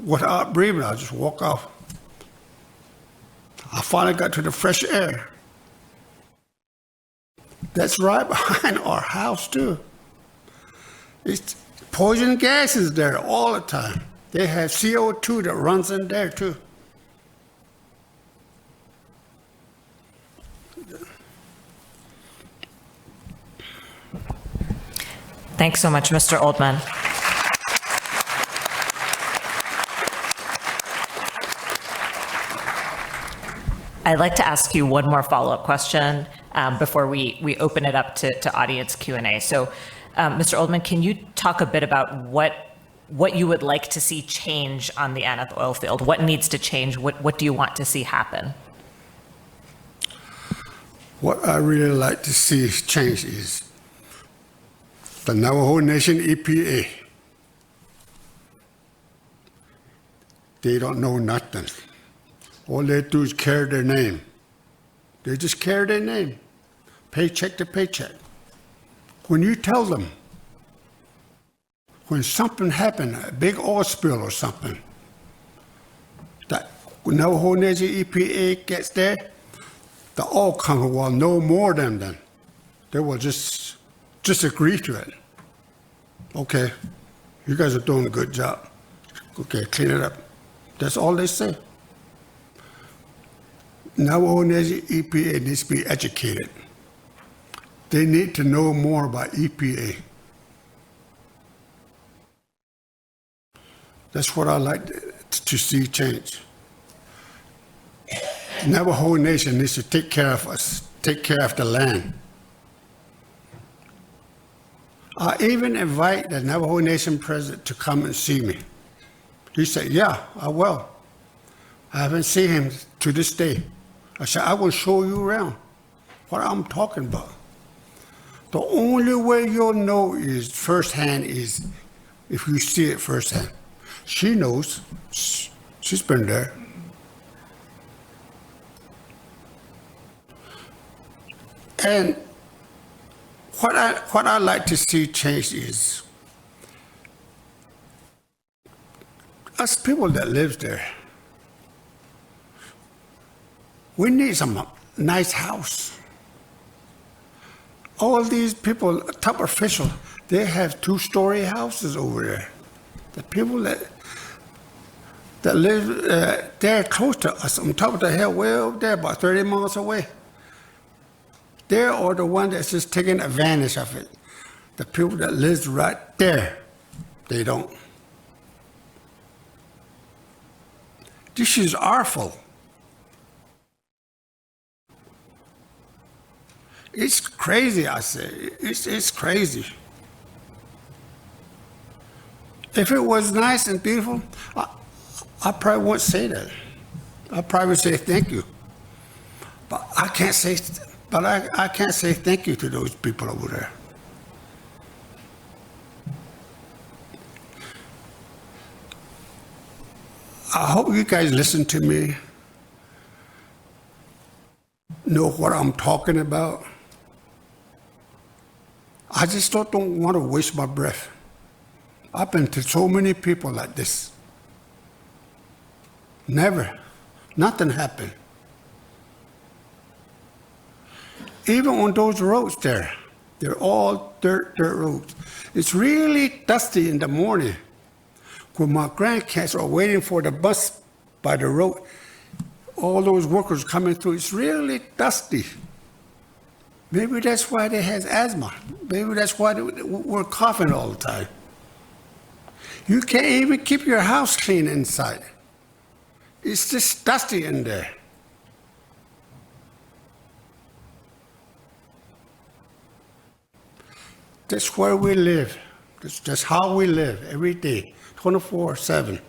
Without breathing, I just walk off. I finally got to the fresh air. That's right behind our house too. It's poison gases there all the time. They have CO2 that runs in there too. Thanks so much, Mr. Oldman. I'd like to ask you one more follow-up question before we open it up to audience Q&A. So, Mr. Oldman, can you talk a bit about what you would like to see change on the Aneth oil field? What needs to change? What do you want to see happen? What I really like to see change is the Navajo Nation EPA. They don't know nothing. All they do is carry their name. They just carry their name, paycheck to paycheck. When you tell them, when something happened, a big oil spill or something, that Navajo Nation EPA gets there, the oil company will know more than them. They will just agree to it. Okay, you guys are doing a good job. Okay, clean it up. That's all they say. Navajo Nation EPA needs to be educated. They need to know more about EPA. That's what I like to see change. Navajo Nation needs to take care of us, take care of the land. I even invite the Navajo Nation president to come and see me. He said, yeah, I will. I haven't seen him to this day. I said, I will show you around what I'm talking about. The only way you'll know is firsthand is if you see it firsthand. She knows. She's been there. And what I like to see change is us people that live there. We need some nice house. All these people, top officials, they have 2-story houses over there. The people that live there close to us, on top of the hill, way over there, about 30 miles away. They are the one that's just taking advantage of it. The people that live right there, they don't. This is our fault. It's crazy, I say. It's crazy. If it was nice and beautiful, I probably wouldn't say that. I'd probably say thank you. But I can't say thank you to those people over there. I hope you guys listen to me, know what I'm talking about. I just don't want to waste my breath. I've been to so many people like this. Never. Nothing happened. Even on those roads there, they're all dirt roads. It's really dusty in the morning. When my grandkids are waiting for the bus by the road, all those workers coming through, it's really dusty. Maybe that's why they have asthma. Maybe that's why we're coughing all the time. You can't even keep your house clean inside. It's just dusty in there. That's where we live. That's just how we live every day, 24/7.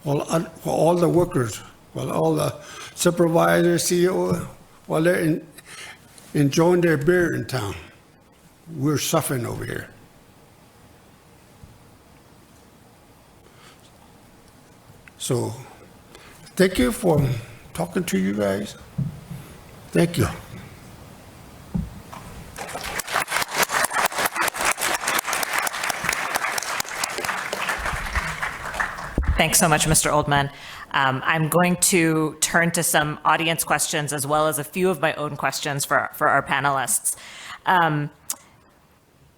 All the workers, all the supervisors, CEO, while they're enjoying their beer in town, we're suffering over here. So, thank you for talking to you guys. Thank you. Thanks so much, Mr. Oldman. I'm going to turn to some audience questions as well as a few of my own questions for our panelists.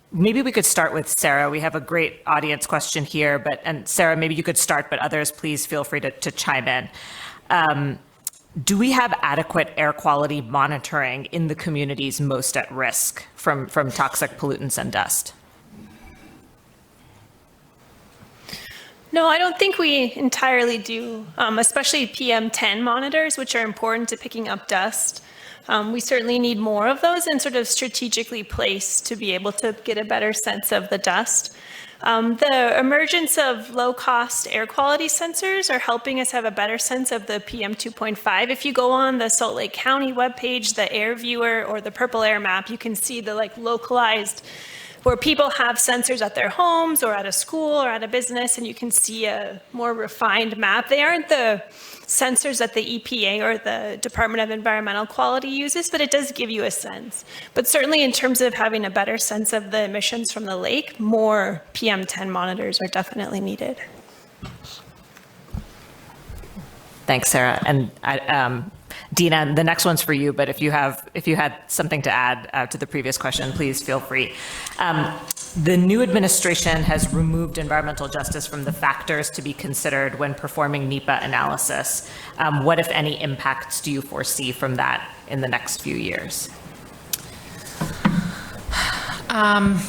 Maybe we could start with Sara. We have a great audience question here, and Sara, maybe you could start, but others, please feel free to chime in. Do we have adequate air quality monitoring in the communities most at risk from toxic pollutants and dust? No, I don't think we entirely do, especially PM10 monitors, which are important to picking up dust. We certainly need more of those and sort of strategically placed to be able to get a better sense of the dust. The emergence of low-cost air quality sensors are helping us have a better sense of the PM 2.5. If you go on the Salt Lake County webpage, the air viewer or the purple air map, you can see the localized where people have sensors at their homes or at a school or at a business, and you can see a more refined map. They aren't the sensors that the EPA or the Department of Environmental Quality uses, but it does give you a sense. But certainly in terms of having a better sense of the emissions from the lake, more PM10 monitors are definitely needed. Thanks, Sara. And Deena, the next one's for you, but if you had something to add to the previous question, please feel free. The new administration has removed environmental justice from the factors to be considered when performing NEPA analysis. What, if any, impacts do you foresee from that in the next few years? I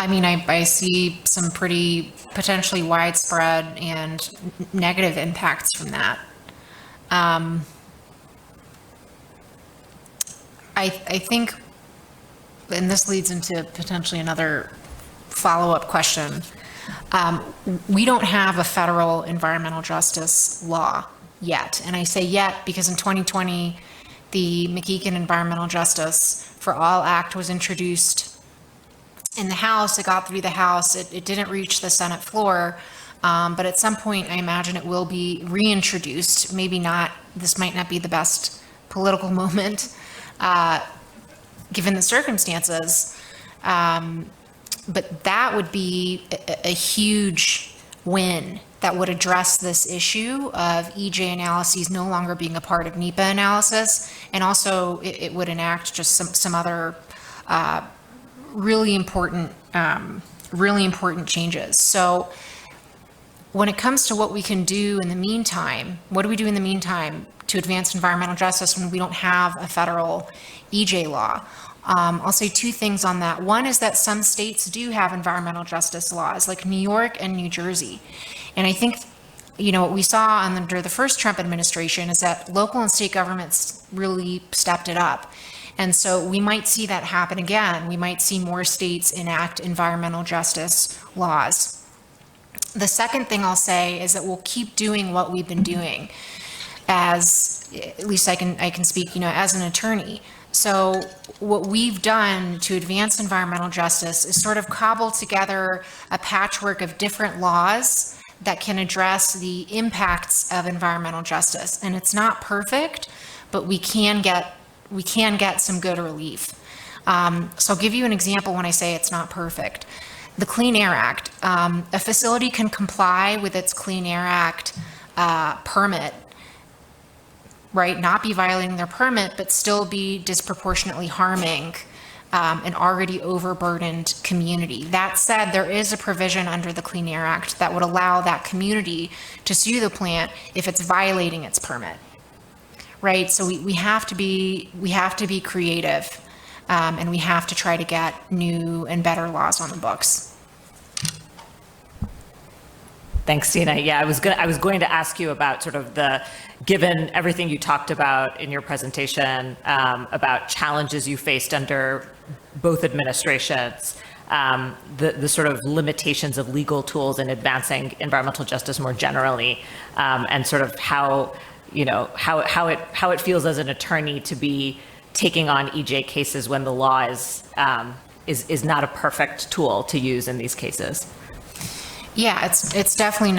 mean, I see some pretty potentially widespread and negative impacts from that. I think, and this leads into potentially another follow-up question, we don't have a federal environmental justice law yet. And I say yet because in 2020, the McEakin Environmental Justice for All Act was introduced in the House. It got through the House. It didn't reach the Senate floor. But at some point, I imagine it will be reintroduced. Maybe not, this might not be the best political moment, given the circumstances. But that would be a huge win that would address this issue of EJ analyses no longer being a part of NEPA analysis. And also, it would enact just some other really important changes. So when it comes to what we can do in the meantime, what do we do in the meantime to advance environmental justice when we don't have a federal EJ law? I'll say two things on that. One is that some states do have environmental justice laws, like New York and New Jersey. And I think, what we saw under the first Trump administration is that local and state governments really stepped it up. And so we might see that happen again. We might see more states enact environmental justice laws. The second thing I'll say is that we'll keep doing what we've been doing, as at least I can speak, as an attorney. So what we've done to advance environmental justice is sort of cobble together a patchwork of different laws that can address the impacts of environmental justice. And it's not perfect, but we can get some good relief. So I'll give you an example when I say it's not perfect. The Clean Air Act. A facility can comply with its Clean Air Act permit, right? Not be violating their permit, but still be disproportionately harming an already overburdened community. That said, there is a provision under the Clean Air Act that would allow that community to sue the plant if it's violating its permit, right? So we have to be creative. And we have to try to get new and better laws on the books. Thanks, Deena. Yeah, I was going to ask you about sort of given everything you talked about in your presentation about challenges you faced under both administrations, the sort of limitations of legal tools in advancing environmental justice more generally, and sort of how it feels as an attorney to be taking on EJ cases when the law is not a perfect tool to use in these cases. Yeah, it's definitely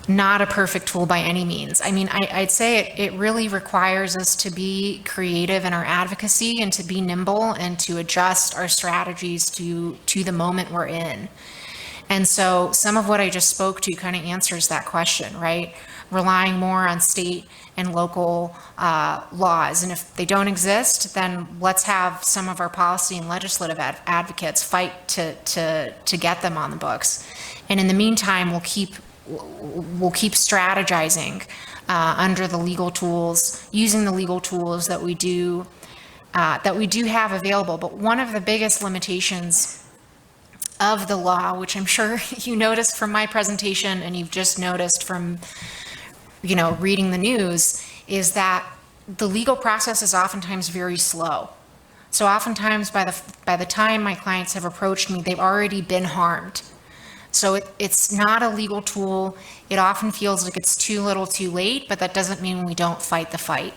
not a perfect tool by any means. I mean, I'd say it really requires us to be creative in our advocacy and to be nimble and to adjust our strategies to the moment we're in. And so some of what I just spoke to kind of answers that question, right? Relying more on state and local laws. And if they don't exist, then let's have some of our policy and legislative advocates fight to get them on the books. And in the meantime, we'll keep strategizing under the legal tools, using the legal tools that we do have available. But one of the biggest limitations of the law, which I'm sure you noticed from my presentation and you've just noticed from, reading the news, is that the legal process is oftentimes very slow. So oftentimes by the time my clients have approached me, they've already been harmed. So it's not a legal tool. It often feels like it's too little too late, but that doesn't mean we don't fight the fight.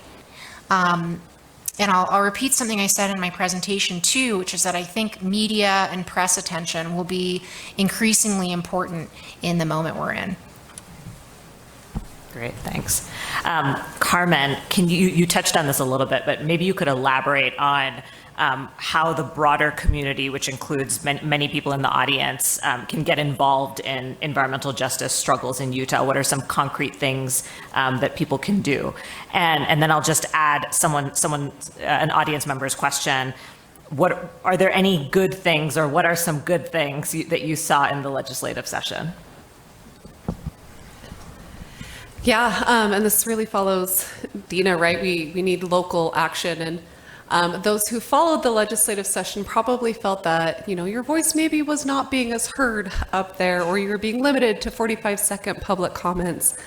And I'll repeat something I said in my presentation too, which is that I think media and press attention will be increasingly important in the moment we're in. Great, thanks. Carmen, you touched on this a little bit, but maybe you could elaborate on how the broader community, which includes many people in the audience, can get involved in environmental justice struggles in Utah. What are some concrete things that people can do? And then I'll just add an audience member's question. What are there any good things, or what are some good things that you saw in the legislative session? Yeah, and this really follows Deena, right? We need local action, and those who followed the legislative session probably felt that, your voice maybe was not being as heard up there, or you were being limited to 45-second public comments.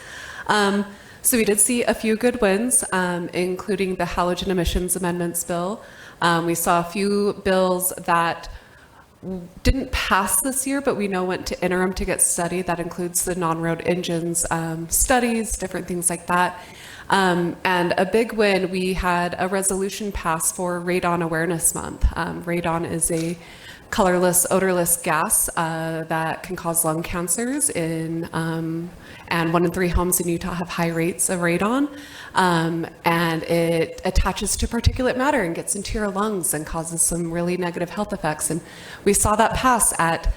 So we did see a few good wins, including the halogen emissions amendments bill. We saw a few bills that didn't pass this year, but we know went to interim to get studied. That includes the non-road engines studies, different things like that. And a big win, we had a resolution passed for Radon Awareness Month. Radon is a colorless, odorless gas that can cause lung cancers and 1 in 3 homes in Utah have high rates of radon. And it attaches to particulate matter and gets into your lungs and causes some really negative health effects. And we saw that pass at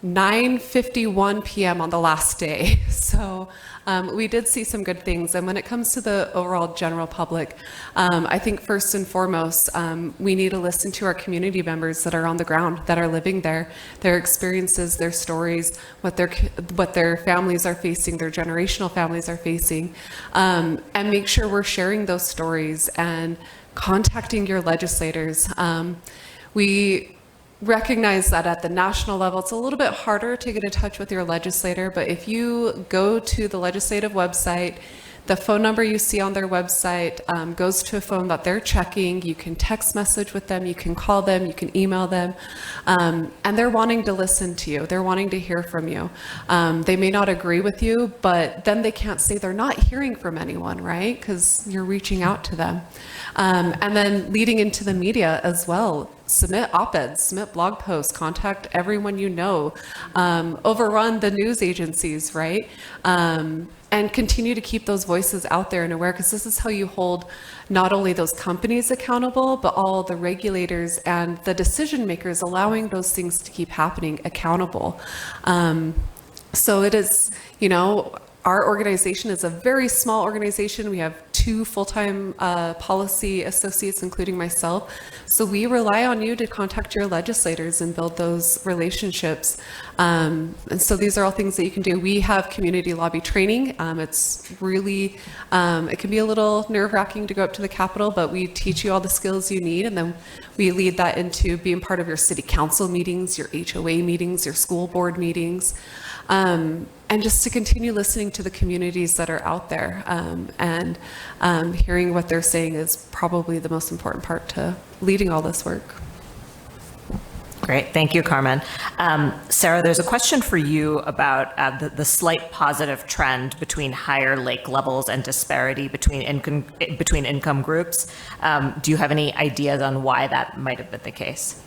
9:51 p.m. on the last day. So we did see some good things. And when it comes to the overall general public, I think first and foremost, we need to listen to our community members that are on the ground, that are living there, their experiences, their stories, what their families are facing, their generational families are facing, and make sure we're sharing those stories and contacting your legislators. We recognize that at the national level, it's a little bit harder to get in touch with your legislator, but if you go to the legislative website, the phone number you see on their website goes to a phone that they're checking. You can text message with them, you can call them, you can email them, and they're wanting to listen to you. They're wanting to hear from you. They may not agree with you, but then they can't say they're not hearing from anyone, right? Because you're reaching out to them. And then leading into the media as well. Submit op-eds, submit blog posts, contact everyone you know, overrun the news agencies, right? And continue to keep those voices out there and aware, because this is how you hold not only those companies accountable, but all the regulators and the decision makers allowing those things to keep happening accountable. So it is, our organization is a very small organization. We have 2 full-time policy associates, including myself. So we rely on you to contact your legislators and build those relationships. And so these are all things that you can do. We have community lobby training. It's really, it can be a little nerve-wracking to go up to the Capitol, but we teach you all the skills you need, and then we lead that into being part of your city council meetings, your HOA meetings, your school board meetings. And just to continue listening to the communities that are out there, and hearing what they're saying is probably the most important part to leading all this work. Great, thank you, Carmen. Sara, there's a question for you about the slight positive trend between higher lake levels and disparity between income groups. Do you have any ideas on why that might have been the case?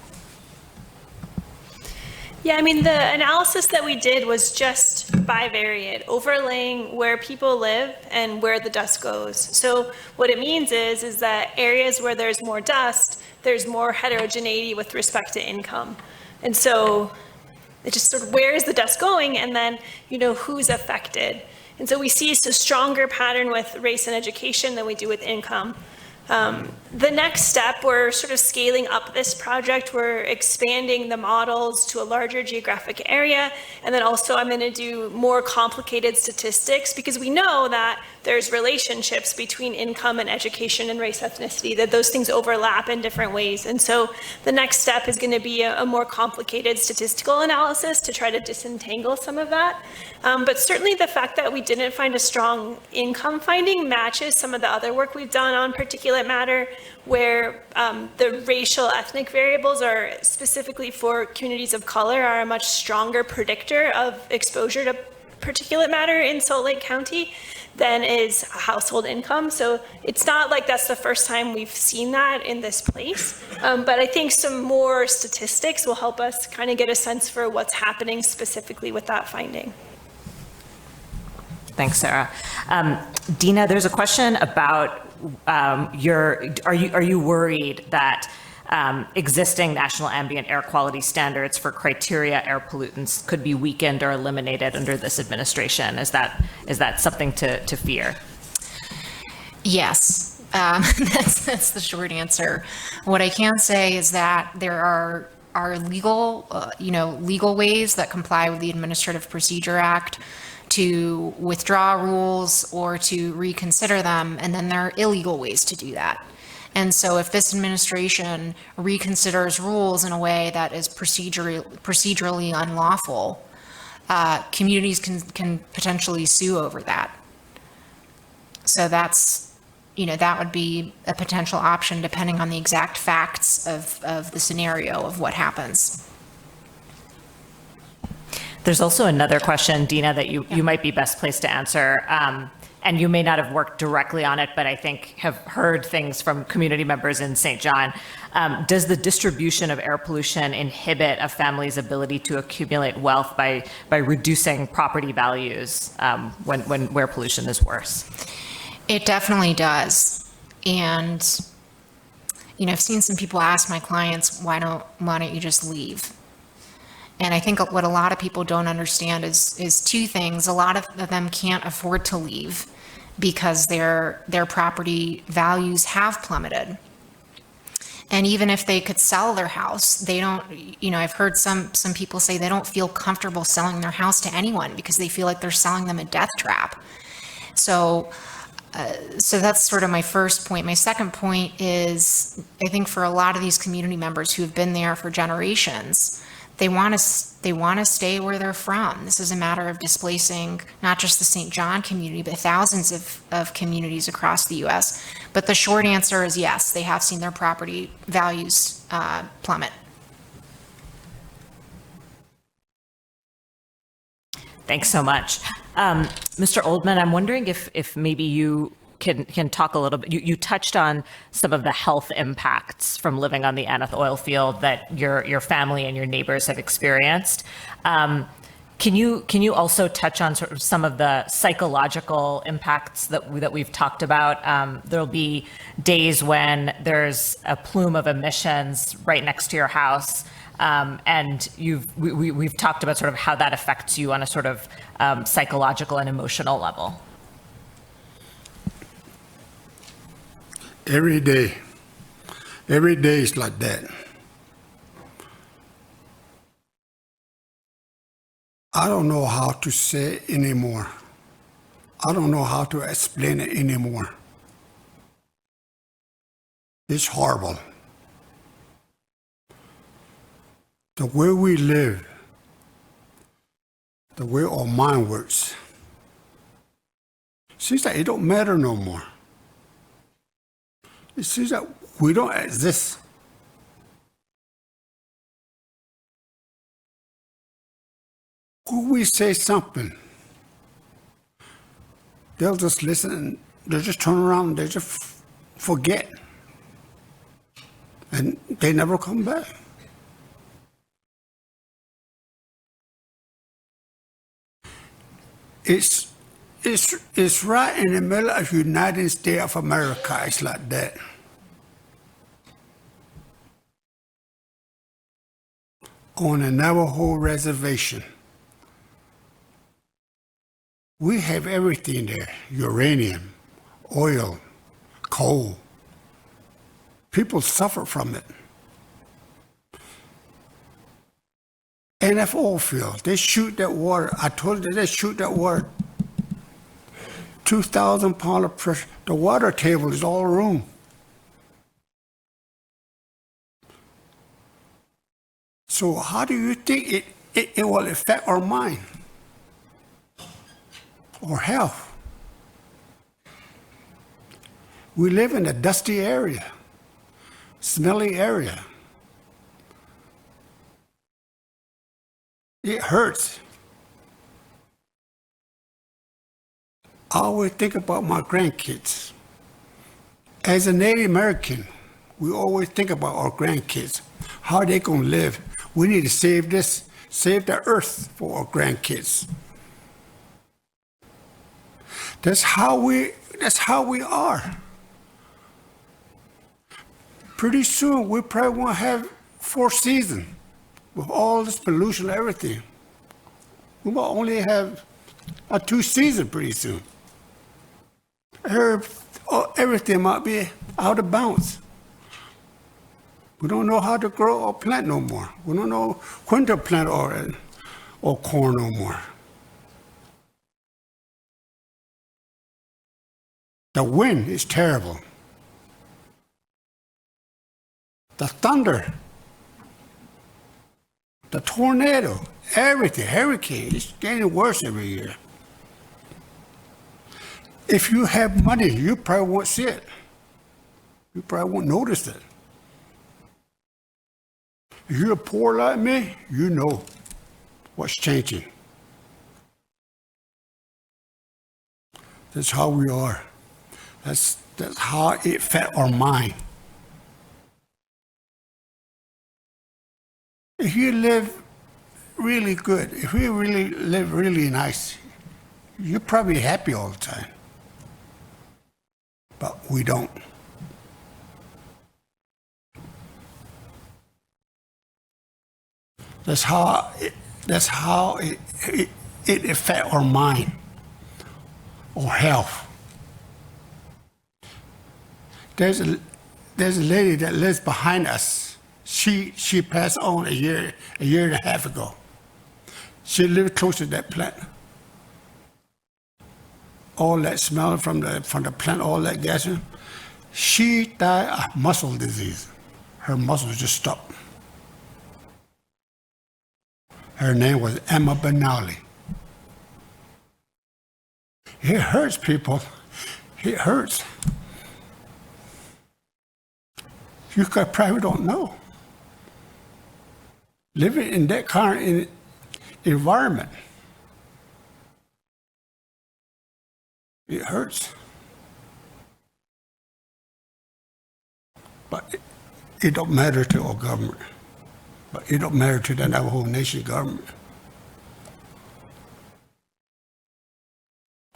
Yeah, I mean, the analysis that we did was just bivariate, overlaying where people live and where the dust goes. So what it means is that areas where there's more dust, there's more heterogeneity with respect to income. And so It just sort of, where is the dust going? And then, who's affected? And so we see a stronger pattern with race and education than we do with income. The next step, we're sort of scaling up this project. We're expanding the models to a larger geographic area. And then also I'm going to do more complicated statistics, because we know that there's relationships between income and education and race ethnicity, that those things overlap in different ways. And so the next step is going to be a more complicated statistical analysis to try to disentangle some of that. But certainly the fact that we didn't find a strong income finding matches some of the other work we've done on particulate matter, where the racial ethnic variables are specifically for communities of color are a much stronger predictor of exposure to particulate matter in Salt Lake County than is household income. So it's not like that's the first time we've seen that in this place. But I think some more statistics will help us kind of get a sense for what's happening specifically with that finding. Thanks, Sara. Deena, there's a question about are you worried that existing national ambient air quality standards for criteria air pollutants could be weakened or eliminated under this administration? Is that something to fear? Yes, that's the short answer. What I can say is that there are legal ways that comply with the Administrative Procedure Act to withdraw rules or to reconsider them, and then there are illegal ways to do that. And so if this administration reconsiders rules in a way that is procedurally unlawful, communities can potentially sue over that. So that's, that would be a potential option depending on the exact facts of the scenario of what happens. There's also another question, Deena, that you might be best placed to answer. And you may not have worked directly on it, but I think have heard things from community members in St. John. Does the distribution of air pollution inhibit a family's ability to accumulate wealth by reducing property values where pollution is worse? It definitely does. And, I've seen some people ask my clients, why don't you just leave? And I think what a lot of people don't understand is two things. A lot of them can't afford to leave because their property values have plummeted. And even if they could sell their house, they don't, I've heard some people say they don't feel comfortable selling their house to anyone because they feel like they're selling them a death trap. So that's sort of my first point. My second point is, I think for a lot of these community members who have been there for generations, they want to stay where they're from. This is a matter of displacing not just the St. John community, but thousands of communities across the U.S. But the short answer is yes, they have seen their property values plummet. Thanks so much. Mr. Oldman, I'm wondering if maybe you can talk a little bit. You touched on some of the health impacts from living on the Aneth oil field that your family and your neighbors have experienced. Can you also touch on sort of some of the psychological impacts that we've talked about? There'll be days when there's a plume of emissions right next to your house, and we've talked about sort of how that affects you on a sort of psychological and emotional level. Every day is like that. I don't know how to say it anymore. I don't know how to explain it anymore. It's horrible. The way we live, the way our mind works, seems like it don't matter no more. It seems that we don't exist. When we say something, they'll just listen and they'll just turn around and they just forget. And they never come back. It's right in the middle of the United States of America. It's like that. on a Navajo reservation. We have everything there, uranium, oil, coal. People suffer from it. NF oil field, they shoot that water. I told you they shoot that water 2,000 pounds of pressure. The water table is all room. So how do you think it will affect our mind or health? We live in a dusty area, smelly area. It hurts. I always think about my grandkids. As a Native American, we always think about our grandkids. How are they going to live? We need to save the earth for our grandkids. That's how we are. Pretty soon, we probably won't have 4 seasons with all this pollution and everything. We will only have a 2 seasons pretty soon. Everything might be out of bounds. We don't know how to grow or plant no more. We don't know when to plant or corn no more. The wind is terrible. The thunder, the tornado, everything, hurricane, it's getting worse every year. If you have money, you probably won't see it. You probably won't notice it. If you're poor like me, you know what's changing. That's how we are. That's how it affects our mind. If you live really good, if you really live really nice, you're probably happy all the time. But we don't. That's how it affects our mind or health. There's a lady that lives behind us. She passed on a year and a half ago. She lived close to that plant. All that smell from the plant, all that gas. She died of muscle disease. Her muscles just stopped. Her name was Emma Benally. It hurts, people. It hurts. You probably don't know. Living in that kind of environment, it hurts. But it don't matter to our government. But it don't matter to the Navajo Nation government.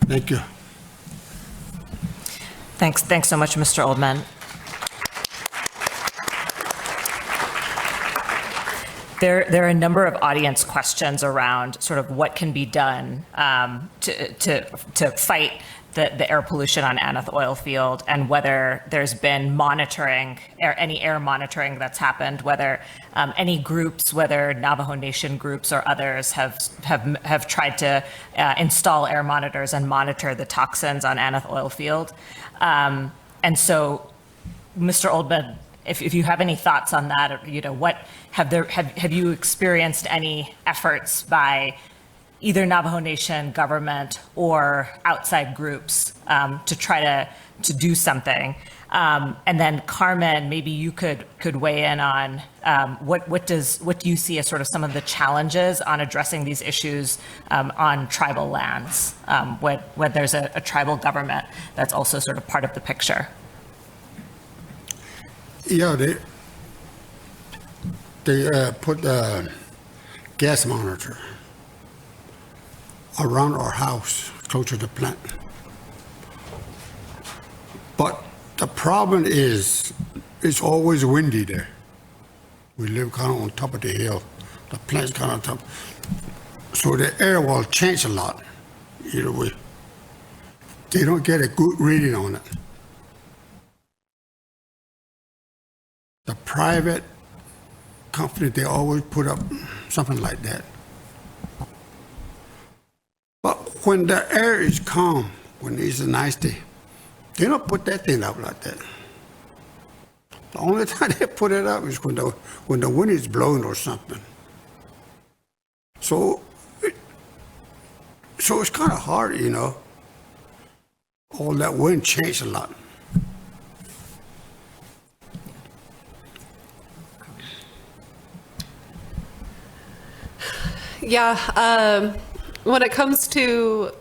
Thank you. Thanks so much, Mr. Oldman. There are a number of audience questions around sort of what can be done to fight the air pollution on Aneth oil field, and whether there's been monitoring, any air monitoring that's happened, whether any groups, whether Navajo Nation groups or others have tried to install air monitors and monitor the toxins on Aneth oil field. And so, Mr. Oldman, if you have any thoughts on that, or, what have you experienced any efforts by either Navajo Nation government or outside groups to try to do something? And then Carmen, maybe you could weigh in on what do you see as sort of some of the challenges on addressing these issues on tribal lands, when there's a tribal government that's also sort of part of the picture? Yeah, they put a gas monitor around our house, close to the plant. But the problem is, it's always windy there. We live kind of on top of the hill, The plant's kind of tough. So the air will change a lot, either way. They don't get a good reading on it. The private company, they always put up something like that. But when the air is calm, when it's a nice day, they don't put that thing up like that. The only time they put it up is when the wind is blowing or something. So it's kind of hard, you know. All that wind changed a lot. Yeah, when it comes to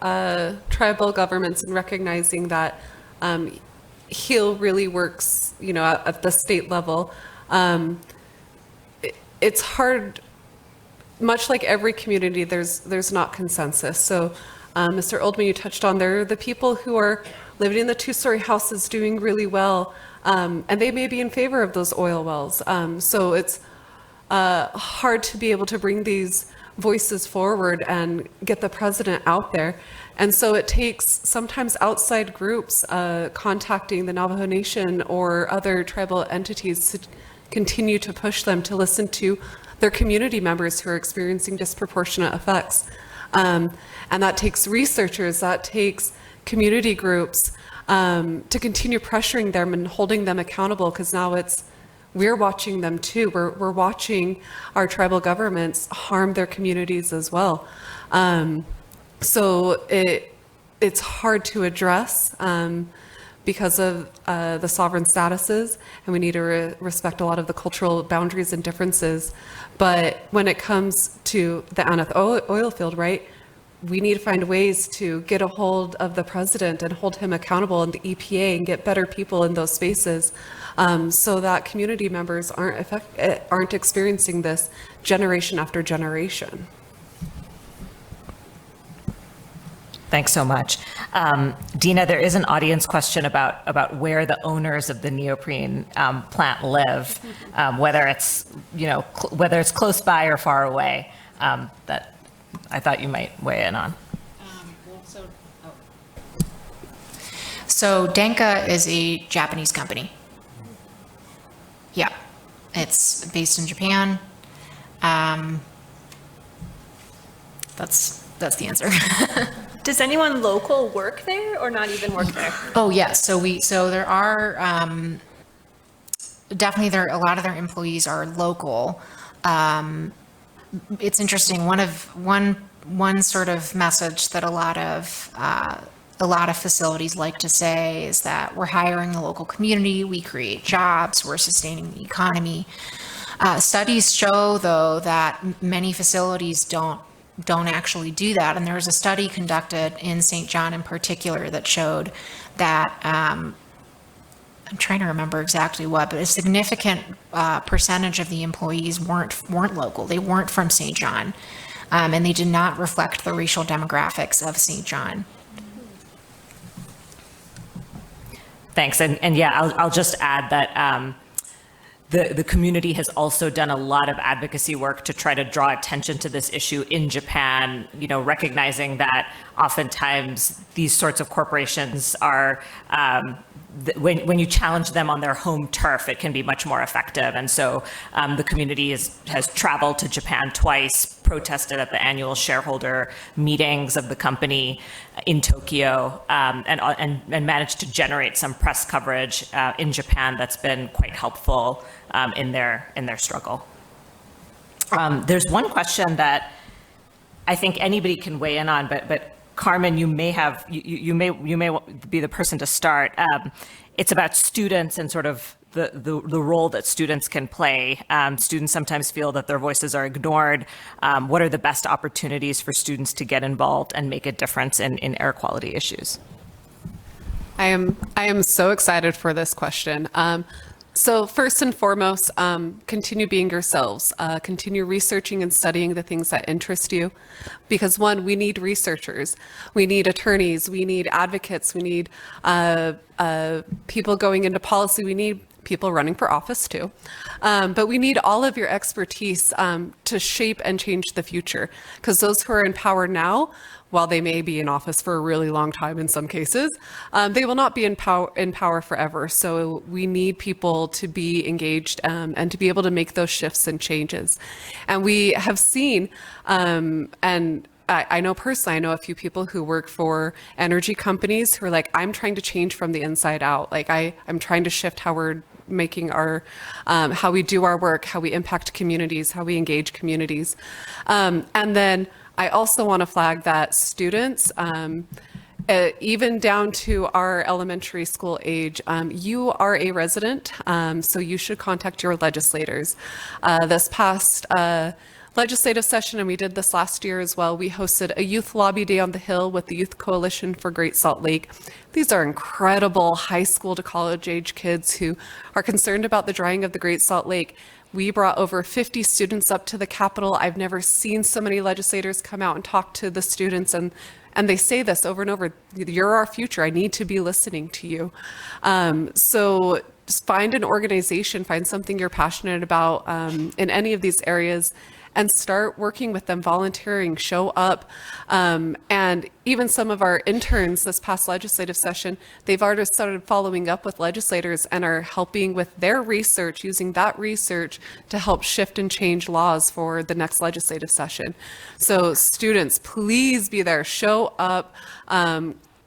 tribal governments and recognizing that HEAL really works, you know, at the state level, it's hard. Much like every community, there's not consensus. So, Mr. Oldman, you touched on there, the people who are living in the two-story houses doing really well, and they may be in favor of those oil wells. So it's hard to be able to bring these voices forward and get the president out there. And so it takes sometimes outside groups contacting the Navajo Nation or other tribal entities to continue to push them to listen to their community members who are experiencing disproportionate effects. And that takes researchers, that takes community groups to continue pressuring them and holding them accountable, because now we're watching them too. We're watching our tribal governments harm their communities as well. So it's hard to address because of the sovereign statuses, and we need to respect a lot of the cultural boundaries and differences. But when it comes to the Aneth oil field, right, we need to find ways to get a hold of the president and hold him accountable, and the EPA, and get better people in those spaces so that community members aren't experiencing this generation after generation. Thanks so much. Deena, there is an audience question about where the owners of the neoprene plant live, whether it's, whether it's close by or far away, that I thought you might weigh in on. So Denka is a Japanese company. Yeah, it's based in Japan. That's the answer. Does anyone local work there or not even work there? Oh, yes. So there are definitely a lot of their employees are local. It's interesting. One sort of message that a lot of facilities like to say is that we're hiring the local community, we create jobs, we're sustaining the economy. Studies show, though, that many facilities don't actually do that. And there was a study conducted in St. John in particular that showed that, I'm trying to remember exactly what, but a significant percentage of the employees weren't local. They weren't from St. John, and they did not reflect the racial demographics of St. John. Thanks. And yeah, I'll just add that the community has also done a lot of advocacy work to try to draw attention to this issue in Japan, recognizing that oftentimes these sorts of corporations are, when you challenge them on their home turf, it can be much more effective. And so the community has traveled to Japan twice, protested at the annual shareholder meetings of the company in Tokyo, and managed to generate some press coverage in Japan that's been quite helpful in their struggle. There's one question that I think anybody can weigh in on, but Carmen, you may be the person to start. It's about students and sort of the role that students can play. Students sometimes feel that their voices are ignored. What are the best opportunities for students to get involved and make a difference in air quality issues? I am so excited for this question. So first and foremost, continue being yourselves. Continue researching and studying the things that interest you. Because one, we need researchers. We need attorneys. We need advocates. We need people going into policy. We need people running for office too. But we need all of your expertise to shape and change the future, because those who are in power now, while they may be in office for a really long time in some cases, they will not be in power forever. So we need people to be engaged and to be able to make those shifts and changes. And we have seen, and I know personally, I know a few people who work for energy companies who are like, I'm trying to change from the inside out. Like I'm trying to shift how we're making our, how we do our work, how we impact communities, how we engage communities. And then I also want to flag that students, even down to our elementary school age, you are a resident, so you should contact your legislators. This past legislative session, and we did this last year as well, we hosted a youth lobby day on the Hill with the Youth Coalition for Great Salt Lake. These are incredible high school to college age kids who are concerned about the drying of the Great Salt Lake. We brought over 50 students up to the Capitol. I've never seen so many legislators come out and talk to the students, and they say this over and over: you're our future, I need to be listening to you. So just find an organization, find something you're passionate about in any of these areas, and start working with them, volunteering, show up. And even some of our interns this past legislative session, they've already started following up with legislators and are helping with their research, using that research to help shift and change laws for the next legislative session. So students, please be there, show up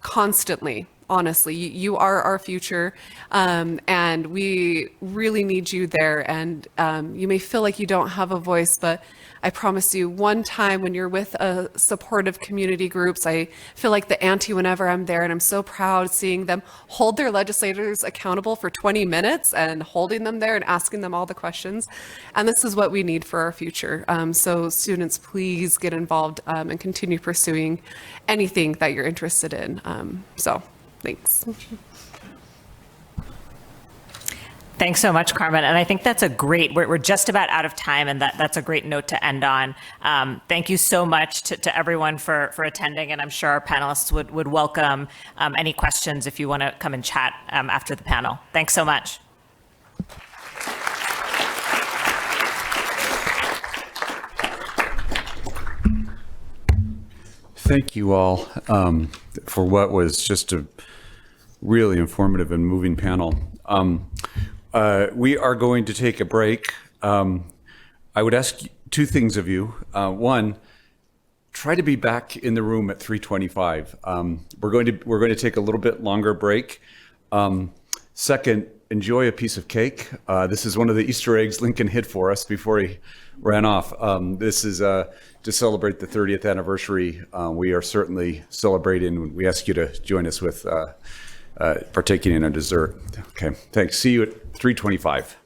constantly. Honestly, you are our future, and we really need you there. And you may feel like you don't have a voice, but I promise you, one time when you're with a supportive community groups, I feel like the auntie whenever I'm there, and I'm so proud seeing them hold their legislators accountable for 20 minutes and holding them there and asking them all the questions. And this is what we need for our future. So students, please get involved and continue pursuing anything that you're interested in. Thanks. Thanks so much, Carmen. And I think that's a great, we're just about out of time, and that's a great note to end on. Thank you so much to everyone for attending, and I'm sure our panelists would welcome any questions if you want to come and chat after the panel. Thanks so much. Thank you all for what was just a really informative and moving panel. We are going to take a break. I would ask two things of you. One, try to be back in the room at 3:25. We're going to take a little bit longer break. Second, enjoy a piece of cake. This is one of the Easter eggs Lincoln hid for us before he ran off. This is to celebrate the 30th anniversary. We are certainly celebrating. We ask you to join us with partaking in a dessert. Okay, thanks. See you at 3:25.